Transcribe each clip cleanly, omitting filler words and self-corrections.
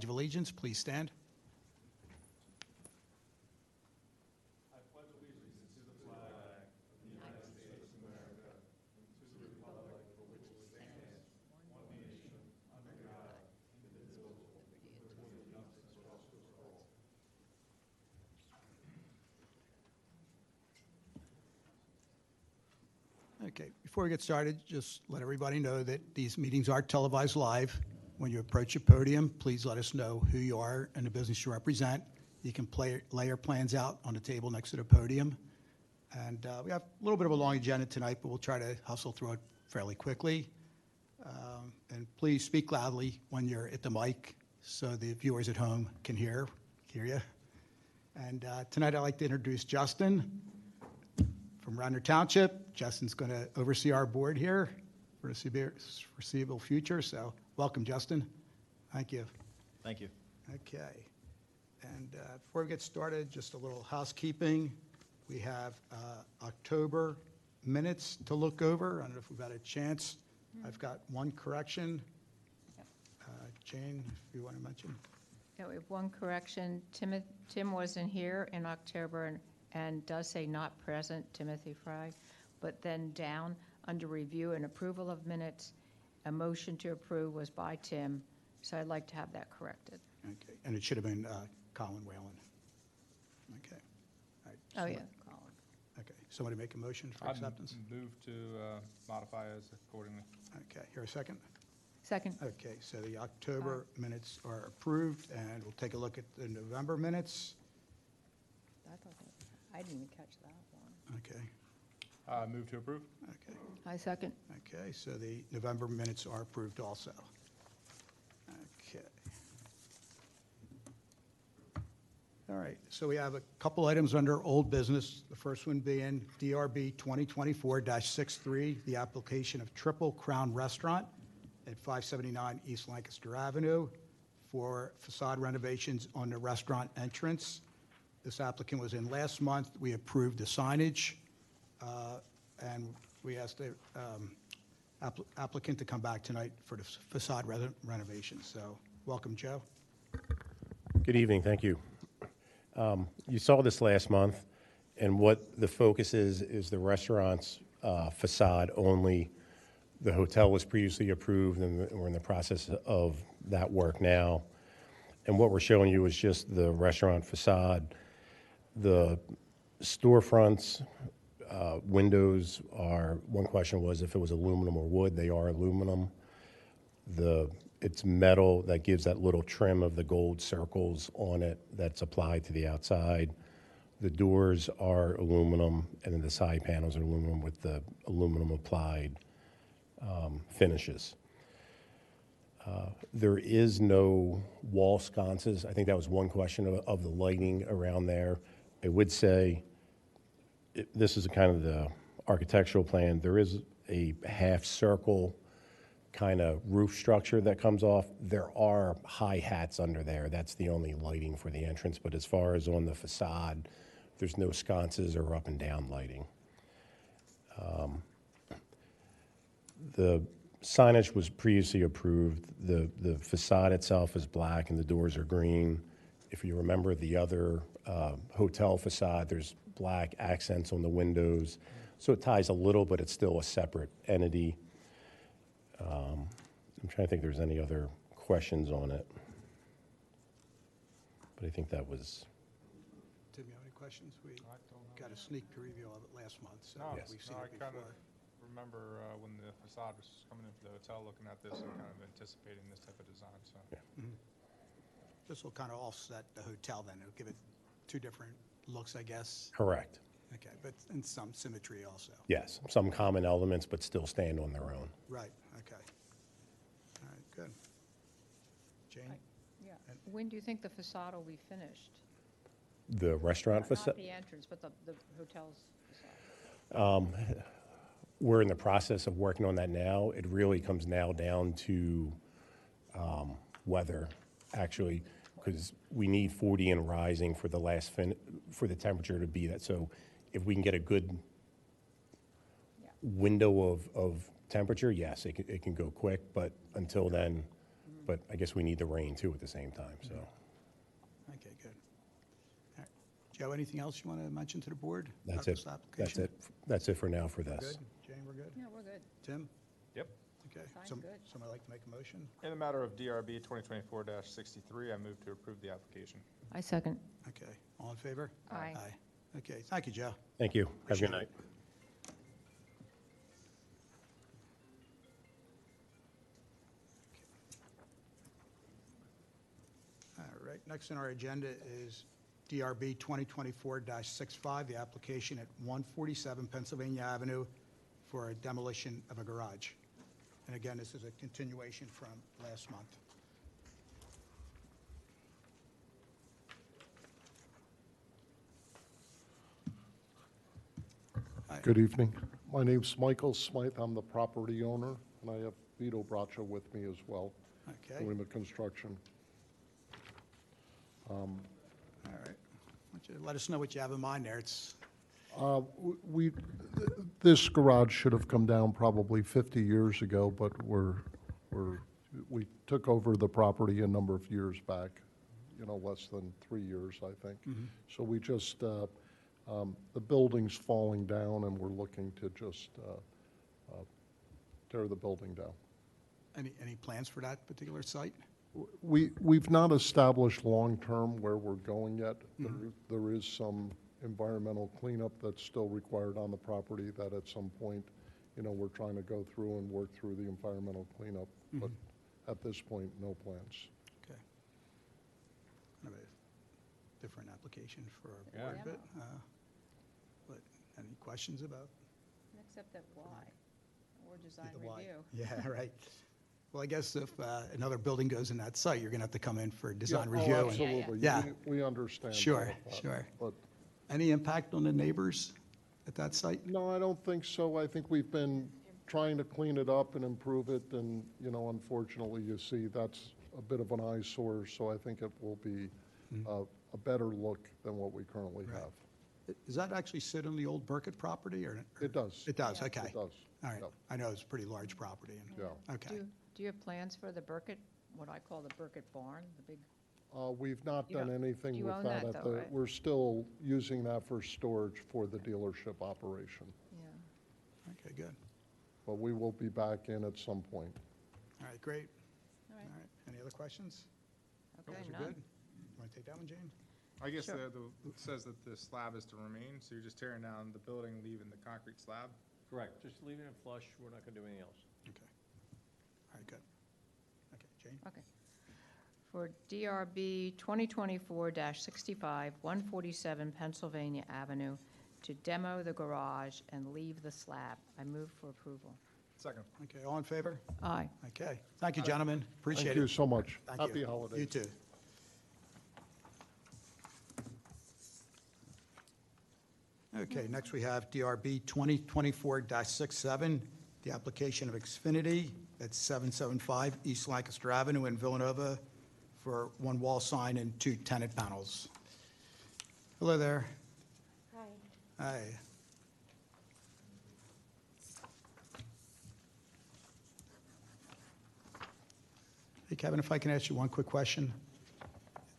Of Allegiance, please stand. Okay, before we get started, just let everybody know that these meetings are televised live. When you approach a podium, please let us know who you are and the business you represent. You can lay your plans out on the table next to the podium. And we have a little bit of a long agenda tonight, but we'll try to hustle through it fairly quickly. And please speak loudly when you're at the mic so the viewers at home can hear you. And tonight I'd like to introduce Justin from Radnor Township. Justin's going to oversee our board here for the foreseeable future. So welcome, Justin. Thank you. Thank you. Okay. And before we get started, just a little housekeeping. We have October minutes to look over. I don't know if we've had a chance. I've got one correction. Jane, if you want to mention. Yeah, we have one correction. Tim wasn't here in October and does say not present, Timothy Fry. But then down under review and approval of minutes, a motion to approve was by Tim. So I'd like to have that corrected. Okay. And it should have been Colin Whalen. Okay. All right. Oh, yeah, Colin. Okay. Somebody make a motion for acceptance? Move to modify as accordingly. Okay. Here a second? Second. Okay. So the October minutes are approved, and we'll take a look at the November minutes. I didn't even catch that one. Okay. Move to approve. Okay. I second. Okay. So the November minutes are approved also. Okay. All right. So we have a couple items under old business. The first one being DRB 2024-63, the application of Triple Crown Restaurant at 579 East Lancaster Avenue for facade renovations on the restaurant entrance. This applicant was in last month. We approved the signage, and we asked the applicant to come back tonight for the facade renovation. So welcome, Joe. Good evening. Thank you. You saw this last month, and what the focus is the restaurant's facade only. The hotel was previously approved, and we're in the process of that work now. And what we're showing you is just the restaurant facade. The storefronts, windows are, one question was if it was aluminum or wood. They are aluminum. It's metal that gives that little trim of the gold circles on it that's applied to the outside. The doors are aluminum, and then the side panels are aluminum with the aluminum applied finishes. There is no wall sconces. I think that was one question of the lighting around there. I would say this is kind of the architectural plan. There is a half circle kind of roof structure that comes off. There are high hats under there. That's the only lighting for the entrance. But as far as on the facade, there's no sconces or up and down lighting. The signage was previously approved. The facade itself is black and the doors are green. If you remember the other hotel facade, there's black accents on the windows. So it ties a little, but it's still a separate entity. I'm trying to think if there's any other questions on it. But I think that was... Tim, you have any questions? We got a sneak preview of it last month, so No, we've seen no, it I kind of before. remember when the facade was coming in for the hotel, looking at this and kind of anticipating this type of design. So This will kind of offset the hotel then. It'll give it two different looks, I guess. Correct. Okay, but in some symmetry also. Yes, some common elements, but still stand on their own. Right, okay. All right, good. Jane? Yeah. When do you think the facade will be finished? The restaurant Not facade, the entrance, but the hotel's facade. we're in the process of working on that now. It really comes now down to weather, actually, because we need 40 and rising for the last for the temperature to be that. So if we can get a good window of temperature, yes, it can go quick. But until then, but I guess we need the rain too at the same time, so. Okay, good. All right. Joe, anything else you want to mention to the board? That's about it. this That's application? it. That's it for now for this. Good? Jane, we're good? Yeah, we're good. Tim? Yep. Okay. Sounds Some- good. Somebody like to make a motion? In the matter of DRB 2024-63, I move to approve the application. I second. Okay. All in favor? Aye. Okay, thank you, Joe. Thank you. Have a Appreciate good night. All right, next on our agenda is DRB 2024-65, the application at 147 Pennsylvania Avenue for a demolition of a garage. And again, this is a continuation from last month. Good evening. My name's Michael Smythe. I'm the property owner, and I have Vito Braccio with me as well, Okay, doing the construction. all right. Why don't you let us know what you have in mind there? It's, This garage should have come down probably 50 years ago, but we took over the property a number of years back, less than 3 years, I think. So we just, the building's falling down, and we're looking to just tear the building down. any plans for that particular site? We've not established long-term where we're going yet. There is some environmental cleanup that's still required on the property that at some point, we're trying to go through and work through the environmental cleanup. But at this point, no plans. Okay. Kind of a different application for our board, Yeah. but any questions about Except that why? Or design the why? review. Yeah, right. Well, I guess if another building goes in that site, you're going to have to come in for design Yeah, review. Oh, and- absolutely. Yeah. We understand. all Sure, of that. sure. But, Any impact on the neighbors at that site? no, I don't think so. I think we've been trying to clean it up and improve it, and, unfortunately, you see, that's a bit of an eyesore, so I think it will be a better look than what we currently Right. have. Does that actually sit on the old Burkett property, or? It does. It does, okay. It does. All right. Yep. I know it's a pretty large property. and- Yeah. Okay. Do you have plans for the Burkett, what I call the Burkett barn, the big? We've not You done don't- anything you with own that. that, at though, the- right? We're still using that for storage for the dealership operation, Yeah. Okay, good. but we will be back in at some point. All right, great. All All right. right. Any other questions? Okay, Those are none. good. You want to take that one, Jane? I guess Sure. it says that the slab is to remain, so you're just tearing down the building, leaving the concrete slab? Correct, just leaving it flush, we're not gonna do anything else. Okay. All right, good. Okay, Jane? Okay. For DRB 2024-65, 147 Pennsylvania Avenue, to demo the garage and leave the slab. I move for approval. Second. Okay, all in favor? Aye. Okay. Thank you, gentlemen. Appreciate Thank it. you so much. Thank you. Happy holidays. You too. Okay, next we have DRB 2024-67, the application of Xfinity at 775 East Lancaster Avenue in Villanova for one wall sign and 2 tenant panels. Hello there. Hi. Hi. Hey, Kevin, if I can ask you one quick question.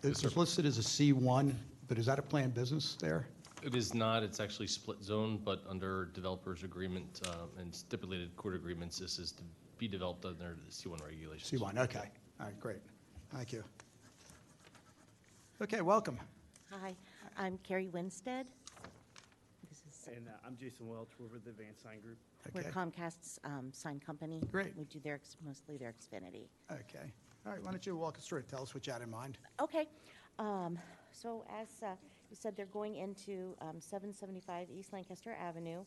It's listed as a C1, but is that a planned business there? It is not, it's actually split zone, but under developer's agreement and stipulated court agreements, this is to be developed under the C1 regulations. C1, okay. All right, great. Thank you. Okay, welcome. Hi, I'm Carrie Winstead. This is, And I'm Jason Welch, we're with the Advanced Sign Group. we're Okay, Comcast's sign company. Great. We do mostly their Xfinity. okay. All right, why don't you walk us through it? Tell us what you had in mind. Okay, so as you said, they're going into 775 East Lancaster Avenue.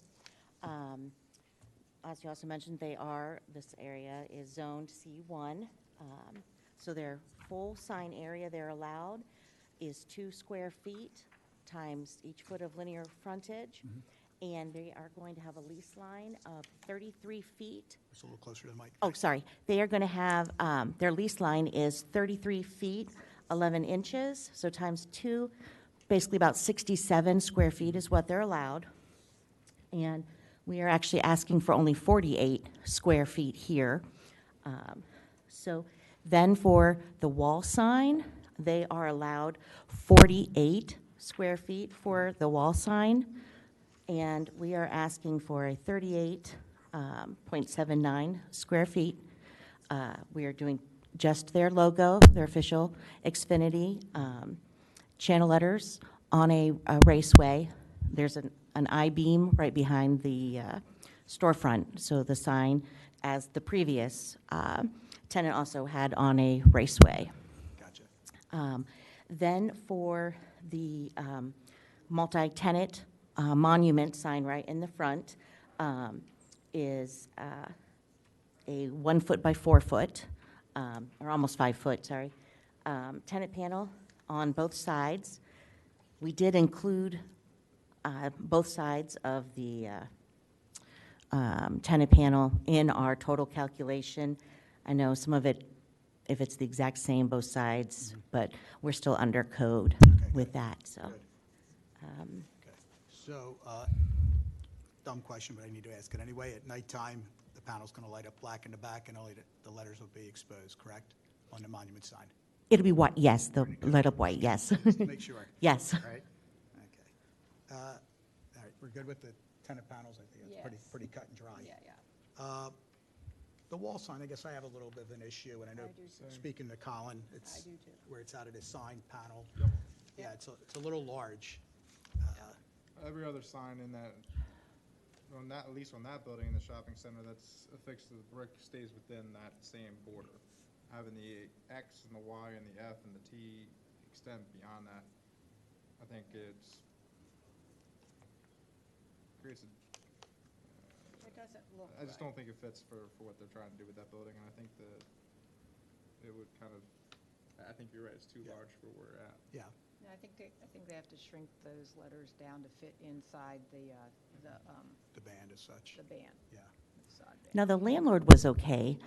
As you also mentioned, this area is zoned C1. So their full sign area they're allowed is 2 square feet times each foot of linear frontage. And they are going to have a lease line of 33 feet. Just a little closer to the mic. Oh, sorry. They are going to have, their lease line is 33 feet, 11 inches, so times 2, basically about 67 square feet is what they're allowed. And we are actually asking for only 48 square feet here. So Then for the wall sign, they are allowed 48 square feet for the wall sign, and we are asking for a 38.79 square feet. We are doing just their logo, their official Xfinity channel letters on a raceway. There's an I-beam right behind the storefront, so the sign, as the previous tenant also had on a raceway. Gotcha. Then for the multi-tenant monument sign right in the front is a 1 foot by 4 foot, or almost 5 foot, sorry, tenant panel on both sides. We did include both sides of the tenant panel in our total calculation. I know some of it, if it's the exact same both sides, but we're still under code with that, so. Good. Okay. So, dumb question, but I need to ask it anyway. At nighttime, the panel's going to light up black in the back, and only the letters will be exposed, correct, on the monument sign? It'll be white, yes, the light up white, yes. Just to make sure. Yes. Right? Okay. All right, we're good with the tenant panels? I think it's pretty cut and dry. The wall sign, I guess I have a little bit of an issue, and I know, speaking to Colin, it's where it's out of the sign panel. Yeah, it's a little large. Every other sign in that, on that, at least on that building in the shopping center that's affixed to the brick stays within that same border. Having the X and the Y and the F and the T extend beyond that, I think creates a, It doesn't look I just don't think it fits for what they're trying to do with that building, and I think that it would kind of, I think you're right, it's too large for where we're at. Yeah. No, I think they have to shrink those letters down to fit inside the The band as such. band. Yeah. Facade band. Now, the landlord was okay,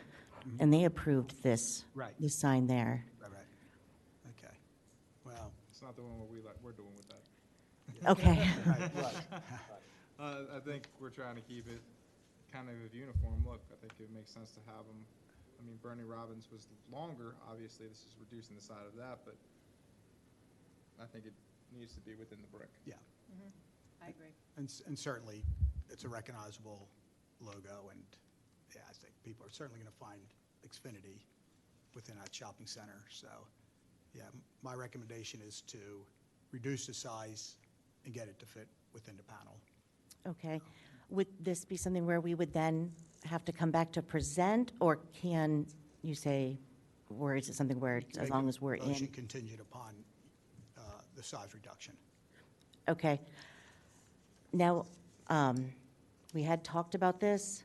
and they approved this, Right. this sign there. Right. Okay. Well, It's not doing what we're doing with that. Okay. right. I think we're trying to keep it kind of a uniform look. I think it makes sense to have them. I mean, Bernie Robbins was longer. Obviously, this is reducing the side of that, but I think it needs to be within the brick. Yeah. I agree. And certainly, it's a recognizable logo, and yeah, I think people are certainly going to find Xfinity within that shopping center. So, yeah, my recommendation is to reduce the size and get it to fit within the panel. Okay. Would this be something where we would then have to come back to present, or can you say, or is it something where, it's as Make long a as we're motion in? contingent upon the size reduction. Okay. Now, we had talked about this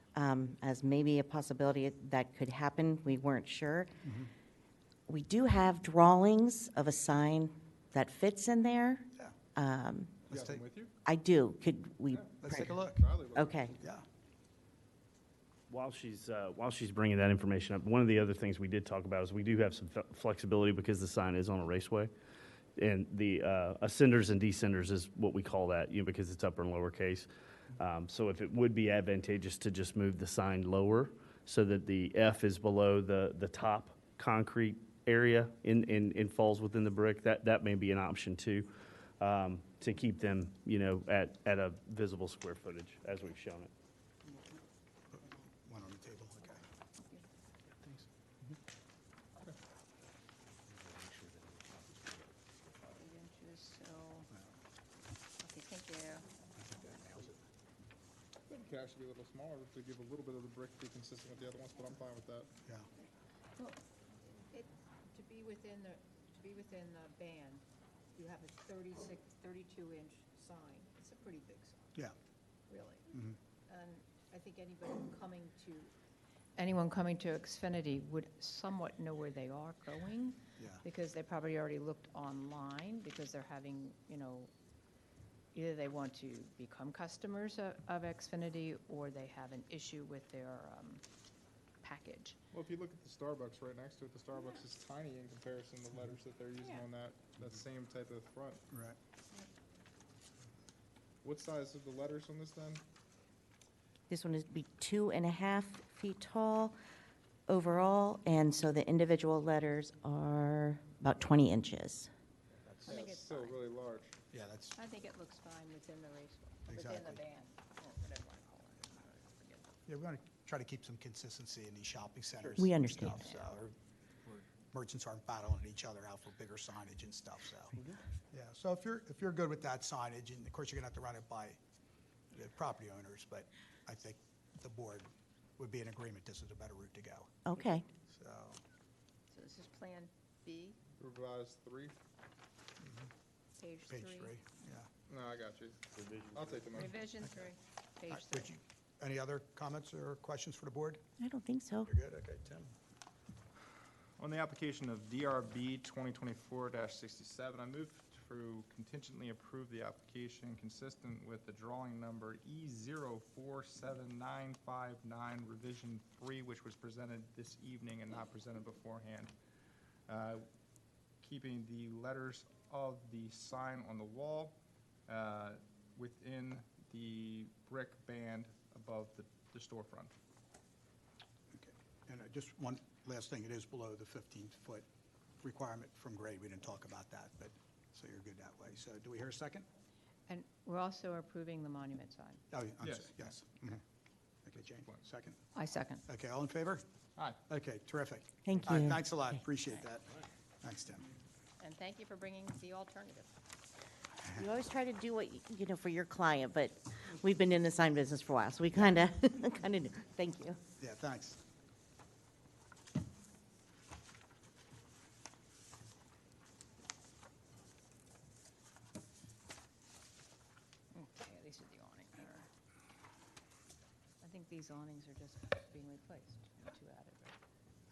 as maybe a possibility that could happen. We weren't sure. We do have drawings of a sign that fits in there. Yeah. You Let's got them take, with you? I do. Could we? let's take a look. Probably will. Okay. Yeah. While she's bringing that information up, one of the other things we did talk about is we do have some flexibility because the sign is on a raceway. And the ascenders and descenders is what we call that, because it's upper and lower case. So if it would be advantageous to just move the sign lower so that the F is below the top concrete area and falls within the brick, that may be an option too, to keep them, at a visible square footage as we've shown it. One on the table, okay. Thanks. Okay, thank you. I think it could actually be a little smaller to give a little bit of the brick to be consistent with the other ones, but I'm fine with that. Yeah. Well, to be within the band, you have a 32-inch sign. It's a pretty big sign, Yeah. really. And I think anyone coming to Xfinity would somewhat know where they are going. Yeah. Because they probably already looked online, because they're having, either they want to become customers of Xfinity, or they have an issue with their package. Well, if you look at the Starbucks right next to it, the Starbucks is tiny in comparison to the letters that they're using on that same type of front. Right. What size are the letters on this then? This one is be 2.5 feet tall overall, and so the individual letters are about 20 inches. I think it's Still fine. really large. Yeah, that's, I think it looks fine within the raceway, within the Exactly. band, or whatever I call it. Forget the- yeah, we want to try to keep some consistency in these shopping centers. We and understand stuff, So, where merchants aren't battling each other out for bigger signage and stuff, so. Yeah, so if you're good with that signage, and of course, you're gonna have to run it by the property owners, but I think the board would be in agreement this is a better route to go, Okay. so. So this is Plan B, Revised 3? page Page 3. 3, yeah. No, I got you. I'll take the motion. Revision 3, All page right, 3. would you- Any other comments or questions for the board? I don't think so. You're good, okay, Tim? On the application of DRB 2024-67, I move to contingently approve the application consistent with the drawing number E047959, revision 3, which was presented this evening and not presented beforehand. Keeping the letters of the sign on the wall within the brick band above the storefront. Okay. And just one last thing, it is below the 15-foot requirement from grade. We didn't talk about that, but, so you're good that way. So do we hear a second? And we're also approving the monument sign. Oh, I'm Yes. sorry, yes. Mhm. Okay, Jane, second. I second. Okay, all in favor? Aye. Okay, terrific. Thank All right, you. thanks a lot, appreciate that. Thanks, Tim. And thank you for bringing the alternative. You always try to do what, you know, for your client, but we've been in the sign business for a while, so we kind of, do. Thank you. Yeah, thanks. Okay, these are the awning here. I think these awnings are just being replaced, two added,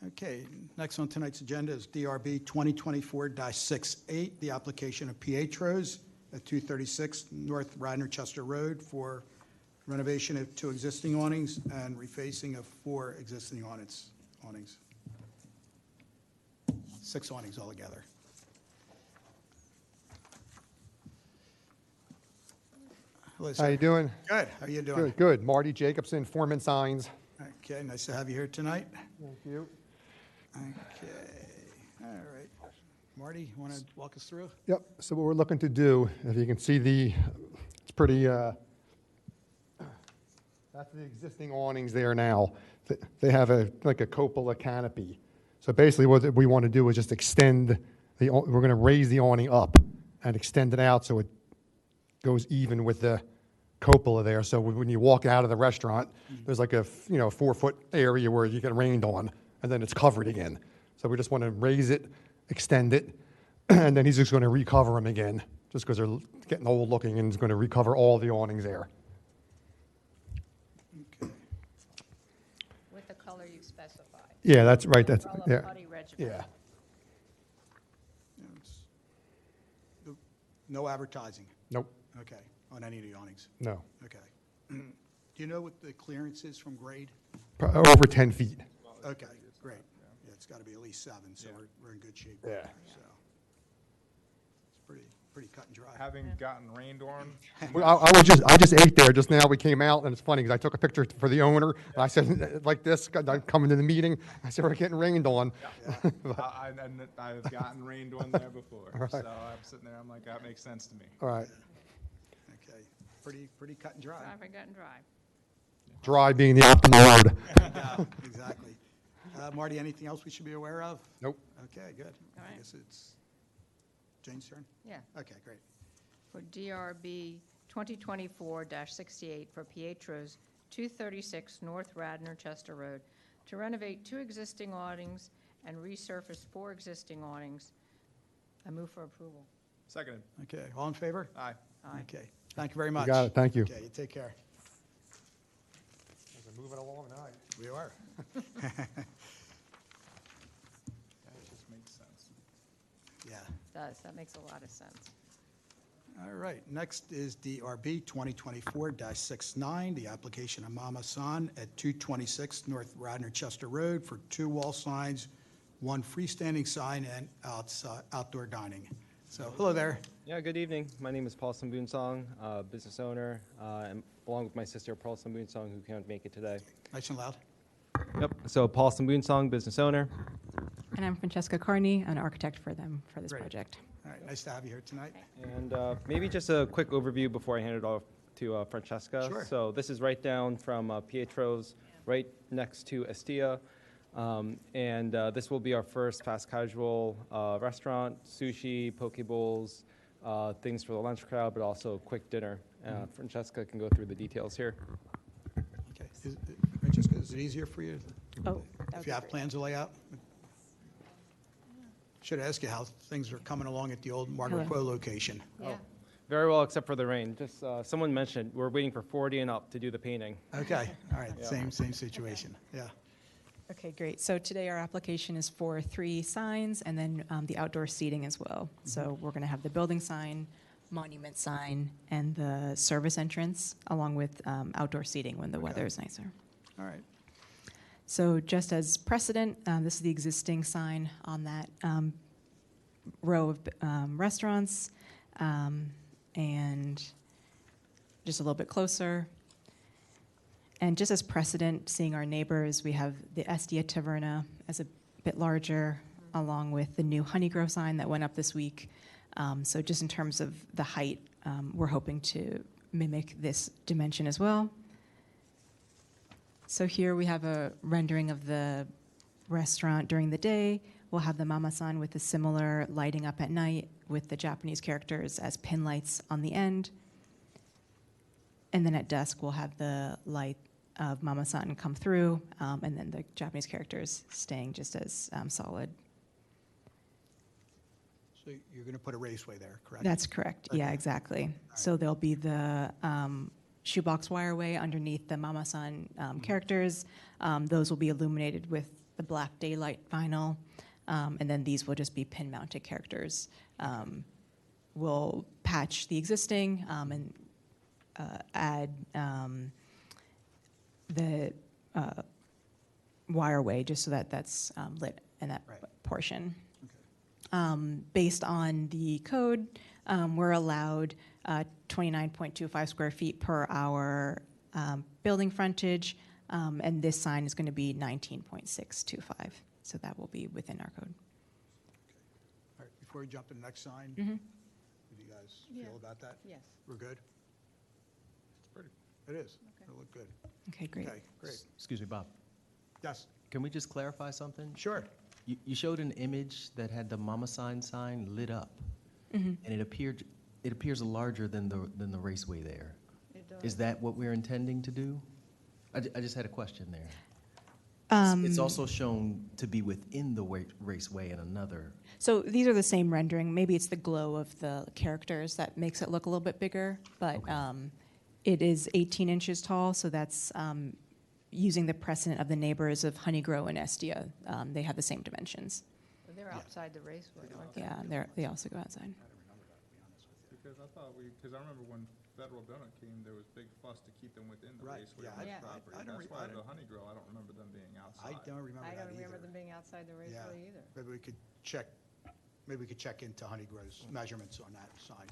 right? Okay, next on tonight's agenda is DRB 2024-68, the application of Pietros at 236 North Radnor Chester Road for renovation of 2 existing awnings and refacing of 4 existing awnings. 6 awnings altogether. Hello, How you sir. doing? Good, how you doing? Good, good. Marty Jacobson, Foreman Signs. Okay, nice to have you here tonight. Thank you. Okay, all right. Marty, you want to walk us through? Yep, so what we're looking to do, if you can see it's pretty, that's the existing awnings there now. They have like a cupola canopy. So basically what we want to do is just extend, we're going to raise the awning up and extend it out so it goes even with the cupola there. So when you walk out of the restaurant, there's like a 4-foot area where you get rained on, and then it's covered again. So we just want to raise it, extend it, and then he's just going to recover them again, just because they're getting old looking, and he's going to recover all the awnings there. Okay. With the color you specified. Yeah, that's right. That's Umbrella yeah, putty regimen. yeah. Yeah, no advertising, Nope, okay, on any of the awnings, no. okay. Do you know what the clearance is from grade? Over 10 feet. Okay, great. Yeah, it's got to be at least 7, so Yeah. we're in good shape. Yeah. there, So it's pretty cut and dry. Having gotten rained on, Well, I just ate there just now. We came out, and it's funny because I took a picture for the owner. And I said, like this, I'm coming to the meeting. I said, we're getting rained on. I've gotten rained on there before. Right. So I'm sitting there, I'm like, that makes sense to me. All right. Okay, pretty cut and dry. Dry for gut and dry. Dry being the optimal word. Yeah, exactly. Marty, anything else we should be aware of? Nope. Okay, good. All I right. guess it's Jane's turn? Yeah. Okay, great. For DRB 2024-68 for Pietros, 236 North Radnor Chester Road, to renovate 2 existing awnings and resurface 4 existing awnings. I move for approval. Seconded. Okay, all in favor? Aye. Aye. Okay, thank you very much. got it. Thank you. Okay, you take care. We're moving along tonight. We are. That just makes sense. Yeah. That makes a lot of sense. All right, next is DRB 2024-69, the application of Mama San at 226 North Radnor Chester Road for 2 wall signs, 1 freestanding sign, and outdoor dining. So, hello there. Yeah, good evening. My name is Paul Samboonsong, business owner, and along with my sister, Pearl Samboonsong, who can't make it today. Nice and loud. Yep. So Paulson Boonsong, business owner. And I'm Francesca Carney, an architect for them for this Great. project. All right, nice to have you here tonight. And maybe just a quick overview before I hand it off to Francesca. Sure. So this is right down from Pietro's, right next to Estia. And this will be our first fast casual restaurant, sushi, poke bowls, things for the lunch crowd, but also quick dinner. Francesca can go through the details here. Okay. Francesca, is it easier for you Oh, if you have plans to lay out? Should ask you how things are coming along at the old Margaret Hello. Quo location. Yeah. Very well, except for the rain. Just someone mentioned we're waiting for 40 and up to do the painting. Okay, all right, same situation, yeah. Okay, great. So today our application is for 3 signs and then the outdoor seating as well. So we're going to have the building sign, monument sign, and the service entrance, along with outdoor seating when the weather is nicer. All right, So just as precedent, this is the existing sign on that row of restaurants. And just a little bit closer. And just as precedent, seeing our neighbors, we have the Estia Taverna as a bit larger, along with the new Honeygrove sign that went up this week. So just in terms of the height, we're hoping to mimic this dimension as well. So here we have a rendering of the restaurant during the day. We'll have the mama-san with a similar lighting up at night with the Japanese characters as pin lights on the end. And then at dusk, we'll have the light of mama-san come through, and then the Japanese characters staying just as solid. so you're going to put a raceway there, correct? That's correct. Yeah, Okay. exactly. So there'll be the shoebox wireway underneath the mama-san characters. Those will be illuminated with the black daylight vinyl. And then these will just be pin-mounted characters. We'll patch the existing and add the wireway just so that that's lit in that Right. portion. Based on the code, we're allowed 29.25 square feet per hour building frontage, and this sign is going to be 19.625. So that will be within our code. All right, before we jump to the next sign, Mhm. what do you guys Yeah. feel about that? Yes. We're good? It's pretty. It is, Okay. it'll look good. Okay, great. Okay, great. Excuse me, Bob. Yes, Can we just clarify something? sure. You showed an image that had the mama sign lit up, Mhm. and it appears larger than the raceway there. It does. Is that what we're intending to do? I just had a question there. Um, It's also shown to be within the raceway in another. So these are the same rendering. Maybe it's the glow of the characters that makes it look a little bit bigger, but Okay. it is 18 inches tall, so that's using the precedent of the neighbors of Honeygrove and Estia. They have the same dimensions. But they're outside the raceway, aren't they? Yeah, they also go outside. Because because I remember when Federal Donut came, there was big fuss to keep them within the Right, raceway yeah, on I- this Yeah. property. I don't That's re- why I the don't- Honey Grill, I don't remember them being I outside. don't remember I that don't remember either. them being outside the Yeah. raceway either. Maybe we could check into Honeygrove's measurements on that sign.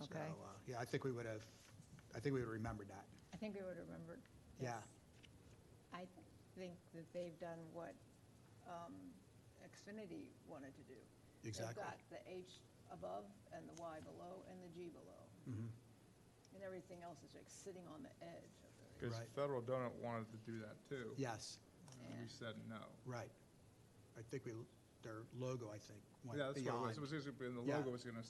Okay. So, yeah, I think we would have remembered that. I think we would have remembered. Yeah. Yes. I think that they've done what Xfinity wanted to do. Exactly. They've got the H above and the Y below and the G below. Mhm. And everything else is like sitting on the edge of the Because Right. Federal Donut wanted to do that too. Yes, And we said no. right. I think their logo, I think, went Yeah, that's what it beyond. was. It was just, and the Yeah. logo was gonna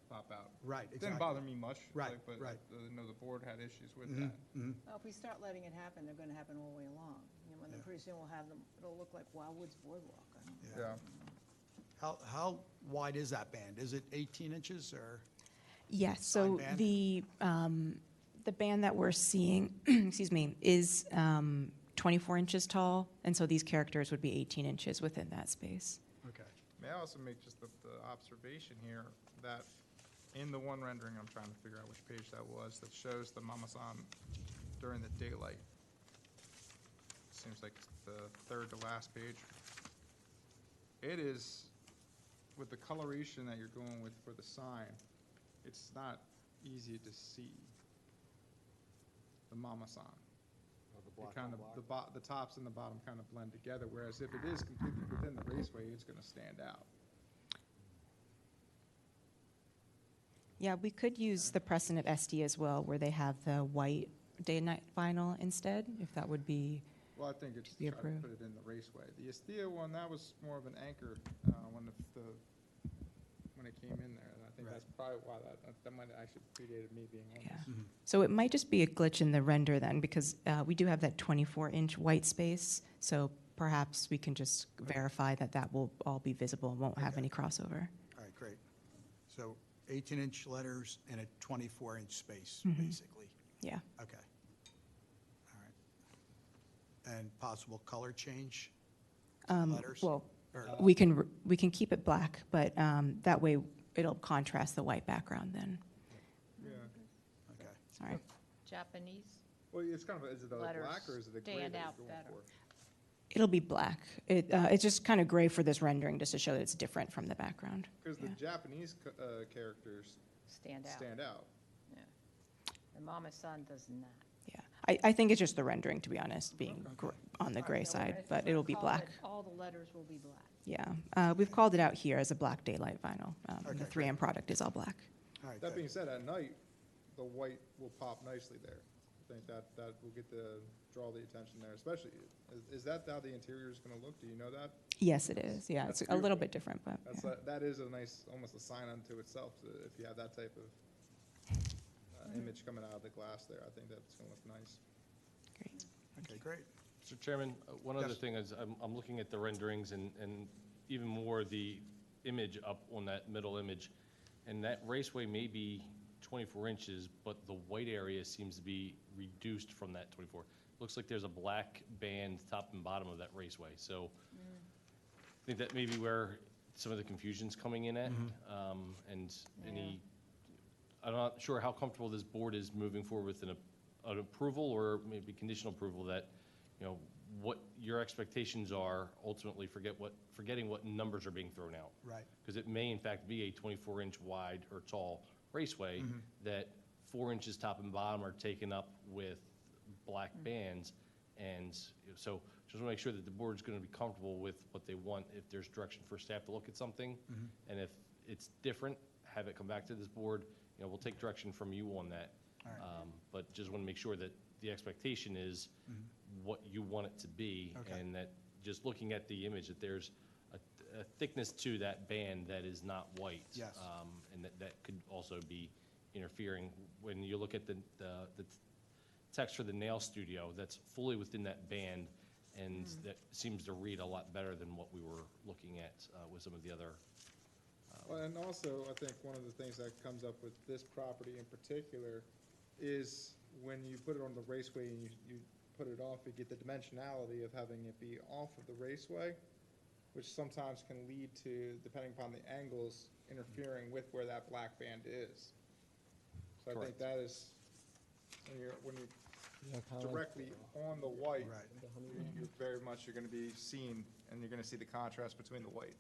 pop out. Right, It exactly. didn't bother me much. Right, like, but right. I know the board had issues with Mhm, that. mhm. Well, if we start letting it happen, they're gonna happen all the way along. You know, and then Yeah. pretty soon we'll have them, it'll look like Wildwood's Boardwalk. I don't know. Yeah. How wide is that band? Is it 18 inches or? Yes, Sign so band? the band that we're seeing, excuse me, is 24 inches tall, and so these characters would be 18 inches within that space. Okay. May I also make just the observation here that in the one rendering, I'm trying to figure out which page that was, that shows the Mama-san during the daylight. Seems like it's the third to last page. It is, with the coloration that you're going with for the sign, it's not easy to see the Mama-san. the tops and the bottom kind of blend together, whereas if it is completely within the raceway, it's gonna stand out. Yeah, we could use the precedent of SD as well, where they have the white day and night vinyl instead, if that would be, Well, I think it's be try to approved. put it in the raceway. The Estia one, that was more of an anchor, when it came in there, and I think Right. that's probably why that might have actually predated me being on Yeah. this. So it might just be a glitch in the render then, because we do have that 24-inch white space, so perhaps we can just verify that that will all be visible and won't have Okay. any crossover. All right, great. So 18-inch letters and a 24-inch space, Mhm. basically. Yeah. Okay. All right. And possible color change? Letters? Well, Or- we can keep it black, but that way it'll contrast the white background then. Yeah. Okay. Sorry. Japanese? Well, it's kind of, is it a Letters black or is it a gray stand that out you're going better. for? It'll be black. It's just kind of gray for this rendering, just to show that it's different from the background. Because the Yeah. Japanese characters Stand out. stand out. Yeah. The Mama San does not. Yeah. I think it's just the rendering, to be honest, being on the gray side, but it'll be black. All the letters will be black. Yeah. We've called it out here as a black daylight vinyl. And the Okay, 3M product is all black. All right, That good. being said, at night, the white will pop nicely there. I think that will get to draw the attention there, especially, is that how the interior is gonna look? Do you know that? Yes, it is. Yeah, it's That's a little beautiful. bit different, but That's, yeah. that is a nice, almost a sign unto itself, if you have that type of image coming out of the glass there. I think that's gonna look nice. Great. Okay, great. Mr. Chairman, one other Yes. thing is, I'm looking at the renderings and even more the image up on that middle image, and that raceway may be 24 inches, but the white area seems to be reduced from that 24. Looks like there's a black band top and bottom of that raceway, so I think that may be where some of the confusion's coming in at, and any, I'm not sure how comfortable this board is moving forward with an approval or maybe conditional approval that, what your expectations are, ultimately forgetting what numbers are being thrown out. Right. Because it may in fact be a 24-inch wide or tall raceway that 4 inches top and bottom are taken up with black bands. And so just want to make sure that the board's going to be comfortable with what they want, if there's direction for staff to look at something. And if it's different, have it come back to this board. We'll take direction from you on that. All right. But just want to make sure that the expectation is what you want it to be. Okay. And that just looking at the image, that there's a thickness to that band that is not white. Yes. And that could also be interfering. When you look at the text for the nail studio, that's fully within that band, and that seems to read a lot better than what we were looking at with some of the other. Well, and also, I think one of the things that comes up with this property in particular is when you put it on the raceway and you put it off, you get the dimensionality of having it be off of the raceway, which sometimes can lead to, depending upon the angles, interfering with where that black band is. So I think Correct. that is, when you're directly on the white, Right. you're very much, you're gonna be seen, and you're gonna see the contrast between the white.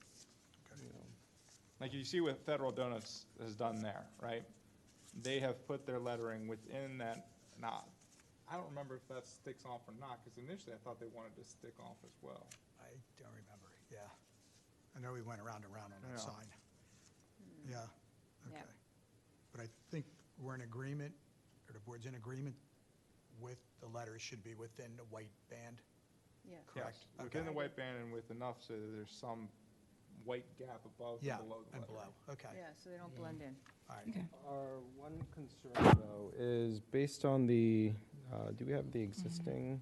Like you see what Federal Donuts has done there, right? They have put their lettering within that knot. I don't remember if that sticks off or not, because initially I thought they wanted to stick off as well. I don't remember, yeah. I know we went around and around on that Yeah. sign. Yeah, Yeah. okay. But I think we're in agreement, or the board's in agreement with the letters should be within the white band, Yeah. correct? Yes, within the Okay. white band and with enough so that there's some white gap above Yeah, and below the and lettering. below, okay, Yeah, so they don't blend in. all right. Okay. Our one concern, though, is based on the, do we have the existing?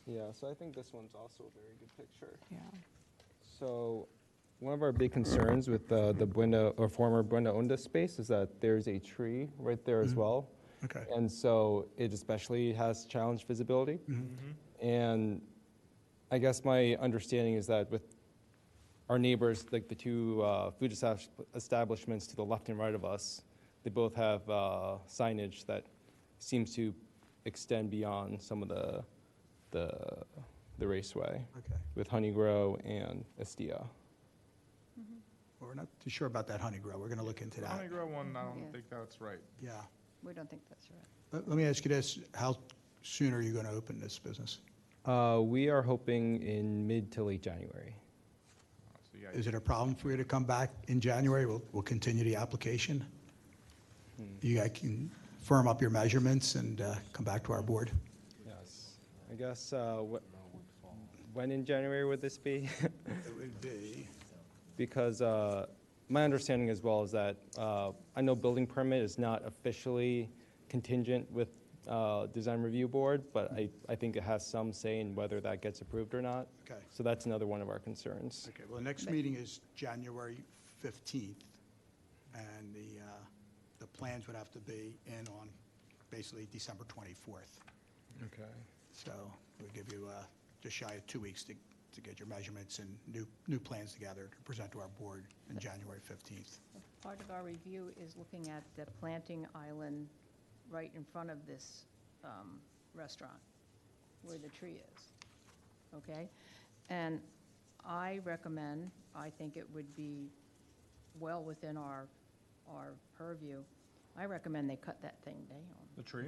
Yeah, so I think this one's also a very good picture. Yeah. So one of our big concerns with the Buena, or former Buena Onda space, is that there's a tree right there as well. Okay. And so it especially has challenged visibility. And I guess my understanding is that with our neighbors, like the two food establishments to the left and right of us, they both have signage that seems to extend beyond some of the raceway, Okay. with Honeygrow and Estia. Well, we're not too sure about that honey grow. We're going to look into The that. Honeygrow one, I Yeah. don't think that's right. Yeah, We don't think that's right. Let me ask you this, how soon are you going to open this business? We are hoping in mid to late January. So you Is it a problem for you to come back in January? We'll continue the application. You guys can firm up your measurements and come back to our board. Yes. I guess, when in January would this be? It would be, Because my understanding as well is that I know building permit is not officially contingent with design review board, but I think it has some say in whether that gets approved or not. okay. So that's another one of our concerns. Okay, well, the next meeting is January 15th, and the plans would have to be in on basically December 24th. Okay. So we'll give you just shy of 2 weeks to get your measurements and new plans together to present to our board on January 15th. Part of our review is looking at the planting island right in front of this restaurant, where the tree is, okay? And I think it would be well within our purview, I recommend they cut that thing down. The tree?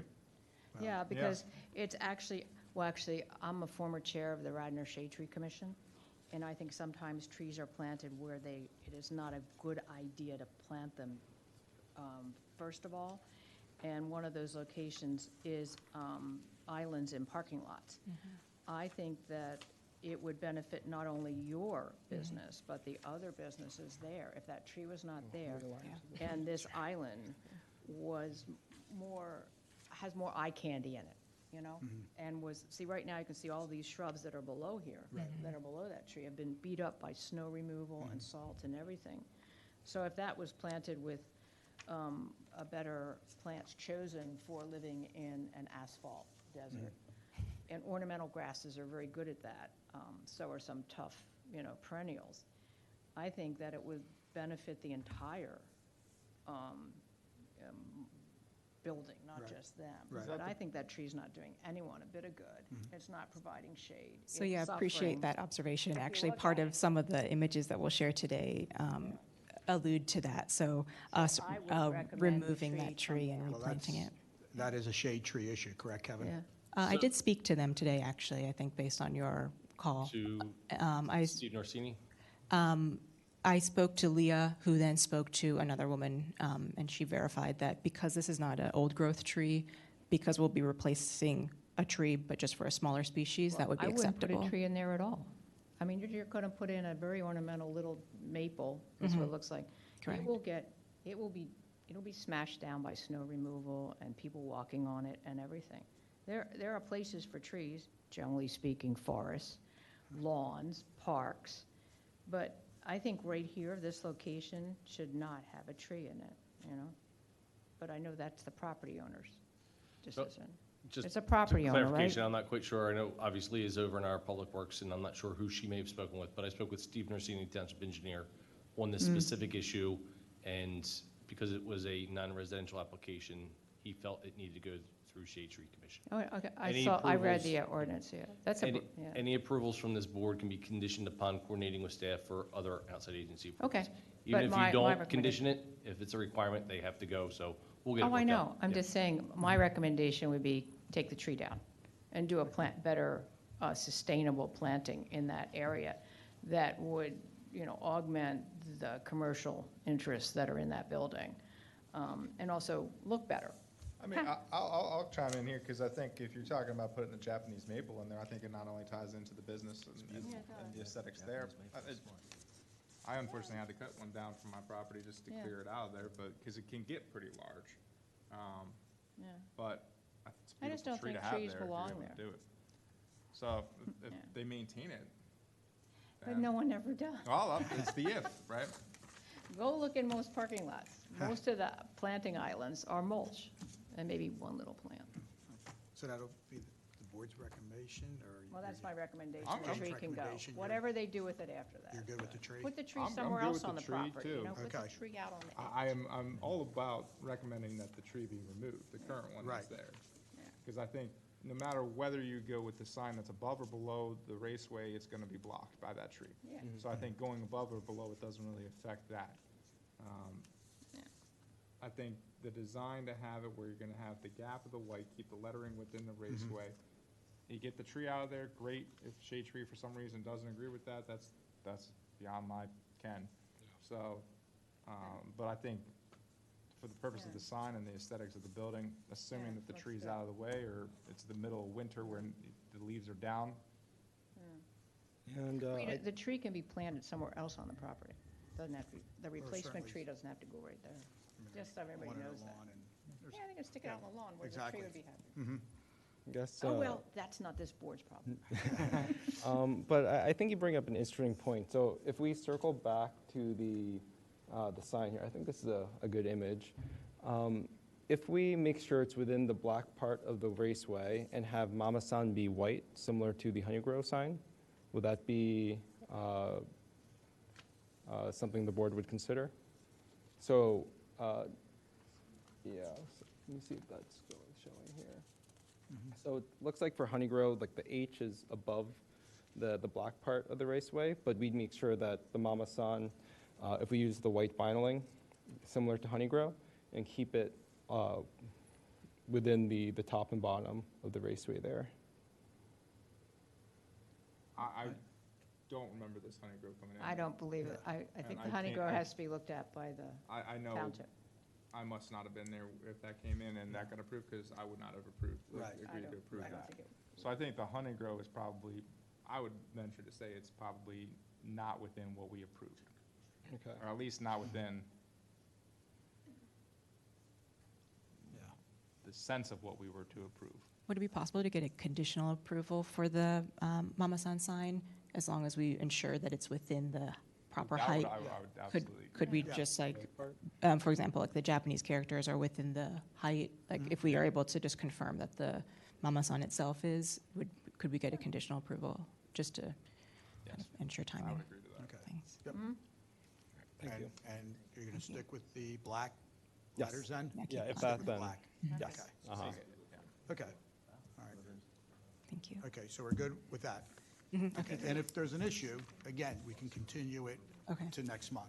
Yeah, because it's actually, I'm a former chair of the Radnor Shade Tree Commission, and I think sometimes trees are planted where it is not a good idea to plant them, first of all. And one of those locations is islands in parking lots. I think that it would benefit not only your business, but the other businesses there, if that tree was not there, and this island has more eye candy in it, you know? And see, right now, you can see all these shrubs that are below here, that are below that tree, have been beat up by snow removal and salt and everything. So if that was planted with a better plants chosen for living in an asphalt desert, and ornamental grasses are very good at that, so are some tough, perennials. I think that it would benefit the entire building, not Right. just them. Right. But I think that tree's not doing anyone a bit of good. It's not providing shade. So It's yeah, suffering. appreciate that observation. If you Actually, look part at of it- some of the images that we'll share today allude to that. So us I would recommend the removing that tree tree come and down. Well, replanting it. that is a shade tree issue, correct, Kevin? Yeah. I did speak to them today, actually, I think, based on your call. To I Steve Norsini? I spoke to Leah, who then spoke to another woman, and she verified that because this is not an old-growth tree, because we'll be replacing a tree, but just for a smaller species, that would be I wouldn't acceptable. put a tree in there at all. I mean, you're going to put in a very ornamental little maple, that's what it looks like. Correct. It'll be smashed down by snow removal and people walking on it and everything. There are places for trees, generally speaking, forests, lawns, parks, but I think right here, this location should not have a tree in it, But I know that's the property owner's decision. Just It's a property owner, right? clarification, I'm not quite sure. I know obviously is over in our Public Works, and I'm not sure who she may have spoken with, but I spoke with Steve Norsini, Township Engineer, on this specific issue, and because it was a non-residential application, he felt it needed to go through Shade Tree Commission. Oh, okay, Any I read approvals? the ordinance, yeah. That's Any, yeah. any approvals from this board can be conditioned upon coordinating with staff for other outside agency approvals. Okay, Even but if my you don't recommendation- condition it, if it's a requirement, they have to go, so we'll get it Oh, I worked know. out. I'm Yeah. just saying, my recommendation would be take the tree down and do a better sustainable planting in that area that would, augment the commercial interests that are in that building, and also look better. I mean, I'll chime in here, because I think if you're talking about putting a Japanese maple in there, I think it not only ties into the business and the aesthetics there. I unfortunately had to cut one down from my property just to Yeah. clear it out of there, but, because it can get pretty large. Yeah. But it's a I just beautiful don't tree to think have trees there if you're belong able to there. do it. So if Yeah. they maintain it. But then- no one ever does. Well, it's the if, right? Go look in most parking lots. Most of the planting islands are mulch, and maybe one little plant. So that'll be the board's recommendation, or? Well, that's my recommendation. I'm- The I'm- tree can go. Recommendation, you're- Whatever they do with it after that. You're good with the tree? Put the tree I'm somewhere good else with on the the tree, property, too. Put the Okay. tree out on the edge. I'm all about recommending that the tree be removed, the current one that's Right. there. Yeah. Because I think no matter whether you go with the sign that's above or below the raceway, it's gonna be blocked by that tree. Yeah. So I think going above or below it doesn't really affect that. I think the design to have it where you're gonna have the gap of the white, keep the lettering within the raceway. You get the tree out of there, great. If shade tree for some reason doesn't agree with that, that's beyond my ken. So, but I think for the purpose of the sign and the aesthetics of the building, assuming that the looks tree's good. out of the way, or it's the middle of winter when the leaves are down. And, The tree can be planted somewhere else on the property. Doesn't have to, the replacement certainly- tree doesn't have to go right there. I mean, Just so everybody one in the knows that. lawn and there's- Yeah, they can stick it out on the lawn where the exactly. tree would be happy. I guess, Oh, well, that's not this board's problem. But I think you bring up an interesting point. So if we circle back to the sign here, I think this is a good image. If we make sure it's within the black part of the raceway and have Mama-san be white, similar to the Honeygrow sign, would that be something the board would consider? So, yeah, so let me see if that's showing here. So it looks like for Honeygrow, like the H is above the black part of the raceway, but we'd make sure that the Mama-san, if we use the white vinyling, similar to Honeygrow, and keep it within the top and bottom of the raceway there. I don't remember this honeygrow coming in. I don't believe it. I And think I the can't- honeygrow I- has to be looked at by the I know township. I must not have been there if that came in and that got approved, because I would not have approved, Right. I agreed to don't- approve I don't that. think it- So I think the honeygrow is probably, I would venture to say it's probably not within what we approved. Okay. Or at least not within the sense of what we were to approve. Would it be possible to get a conditional approval for the Mama-san sign, as long as we ensure that it's within the proper That would- height? I would absolutely. Could we Yeah. just like, for example, like the Japanese characters are within the height? Like, if we are able to just confirm that the Mama-san itself is, could we get a conditional approval, just to kind of ensure I timing? would agree to that. Okay. Thanks. Yep. Thank you. And you're going to stick with the black Yes. letters then? Yeah, if Stick that, with the then, black. yes. Okay. Uh-huh. Okay, all right. Thank you. Okay, so we're good with that. Mhm, Okay, and if there's an issue, again, we can continue it Okay. to next month,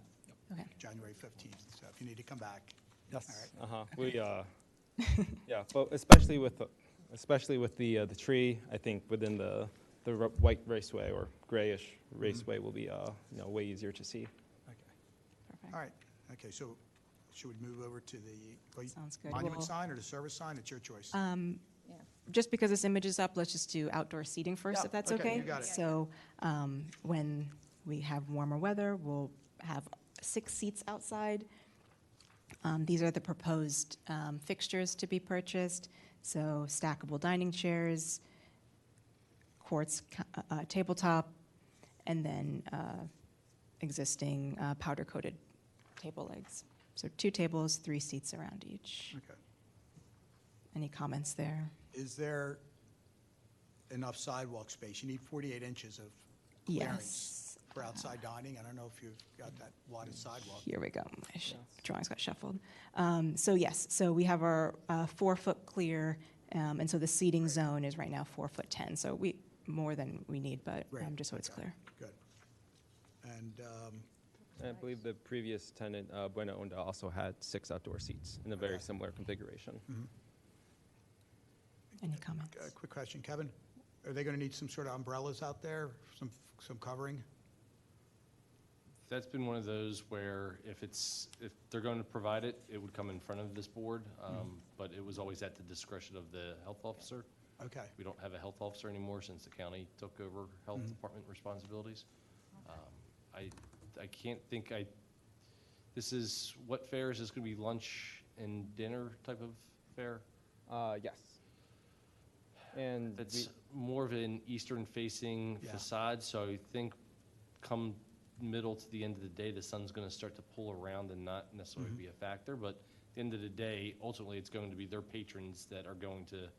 Okay. January 15th. So if you need to come back. Yes. All right. We, yeah, but especially with the tree, I think within the white raceway or grayish raceway will be, way easier to see. Okay, Perfect. all right. Okay, so should we move over to the Sounds good. monument Well, sign or the service sign? It's your choice. Yeah. Just because this image is up, let's just do outdoor seating first, Yeah, if that's okay, okay? you got it. So when we have warmer weather, we'll have 6 seats outside. These are the proposed fixtures to be purchased. So stackable dining chairs, quartz tabletop, and then existing powder-coated table legs. So 2 tables, 3 seats around each. Okay. Any comments there? Is there enough sidewalk space? You need 48 inches of Yes. clearance for outside dining. I don't know if you've got that wide of sidewalk. Here we go. My drawings got shuffled. So yes, so we have our 4-foot clear, and so the seating zone is right now 4'10". So more than we need, but Great. just so it's Okay, clear. Good. And, And I believe the previous tenant, Buena Onda, also had 6 outdoor seats in a very Okay. similar configuration. Any comments? a quick question, Kevin, are they going to need some sort of umbrellas out there, some covering? That's been one of those where if they're going to provide it, it would come in front of this board, but it was always at the discretion of the health officer. Okay, We don't have a health officer anymore since the county took over health department responsibilities. I can't think, this is, what fare is this going to be, lunch and dinner type of fare? Yes. And It's more of an eastern-facing Yeah. facade, so I think come middle to the end of the day, the sun's going to start to pull around and not necessarily be a factor, but at the end of the day, ultimately, it's going to be their patrons that are going to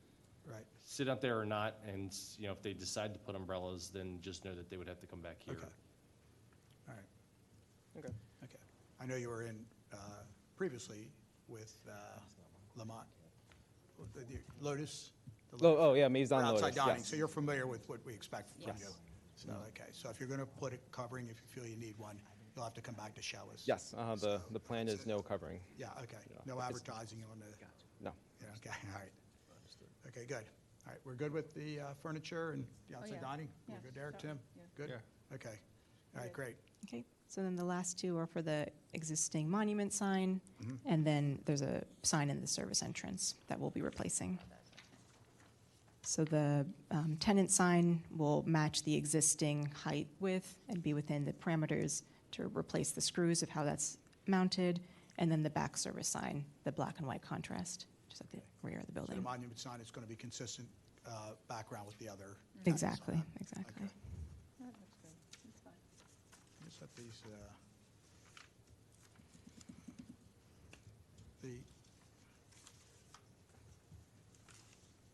right, sit out there or not, and, if they decide to put umbrellas, then just know that they would have to come back here. okay. All right, Okay. okay. I know you were in previously with Lamont, the Lotus? the Oh, yeah, Maison for Lotus, outside dining, yes. so you're familiar with what we expect from you? Yes. So, okay, so if you're going to put a covering, if you feel you need one, you'll have to come back to show us. Yes, the plan is no covering. Yeah, okay. Yeah, No it's- advertising on the, No. yeah, okay, all right. Okay, good. All right, we're good with the furniture and the outside yeah. dining? Yeah, We're good there, sure. Tim? Yeah. Good? Yeah. Okay. All right, great. Okay, so then the last two are for the existing monument sign, and then there's a sign in the service entrance that we'll be replacing. So the tenant sign will match the existing height width and be within the parameters to replace the screws of how that's mounted, and then the back service sign, the black and white contrast, just at the rear of the So the building. monument sign is going to be consistent background with the other. tenant Exactly, sign. exactly. Okay. Oh, that's good. That's fine. Let me set these,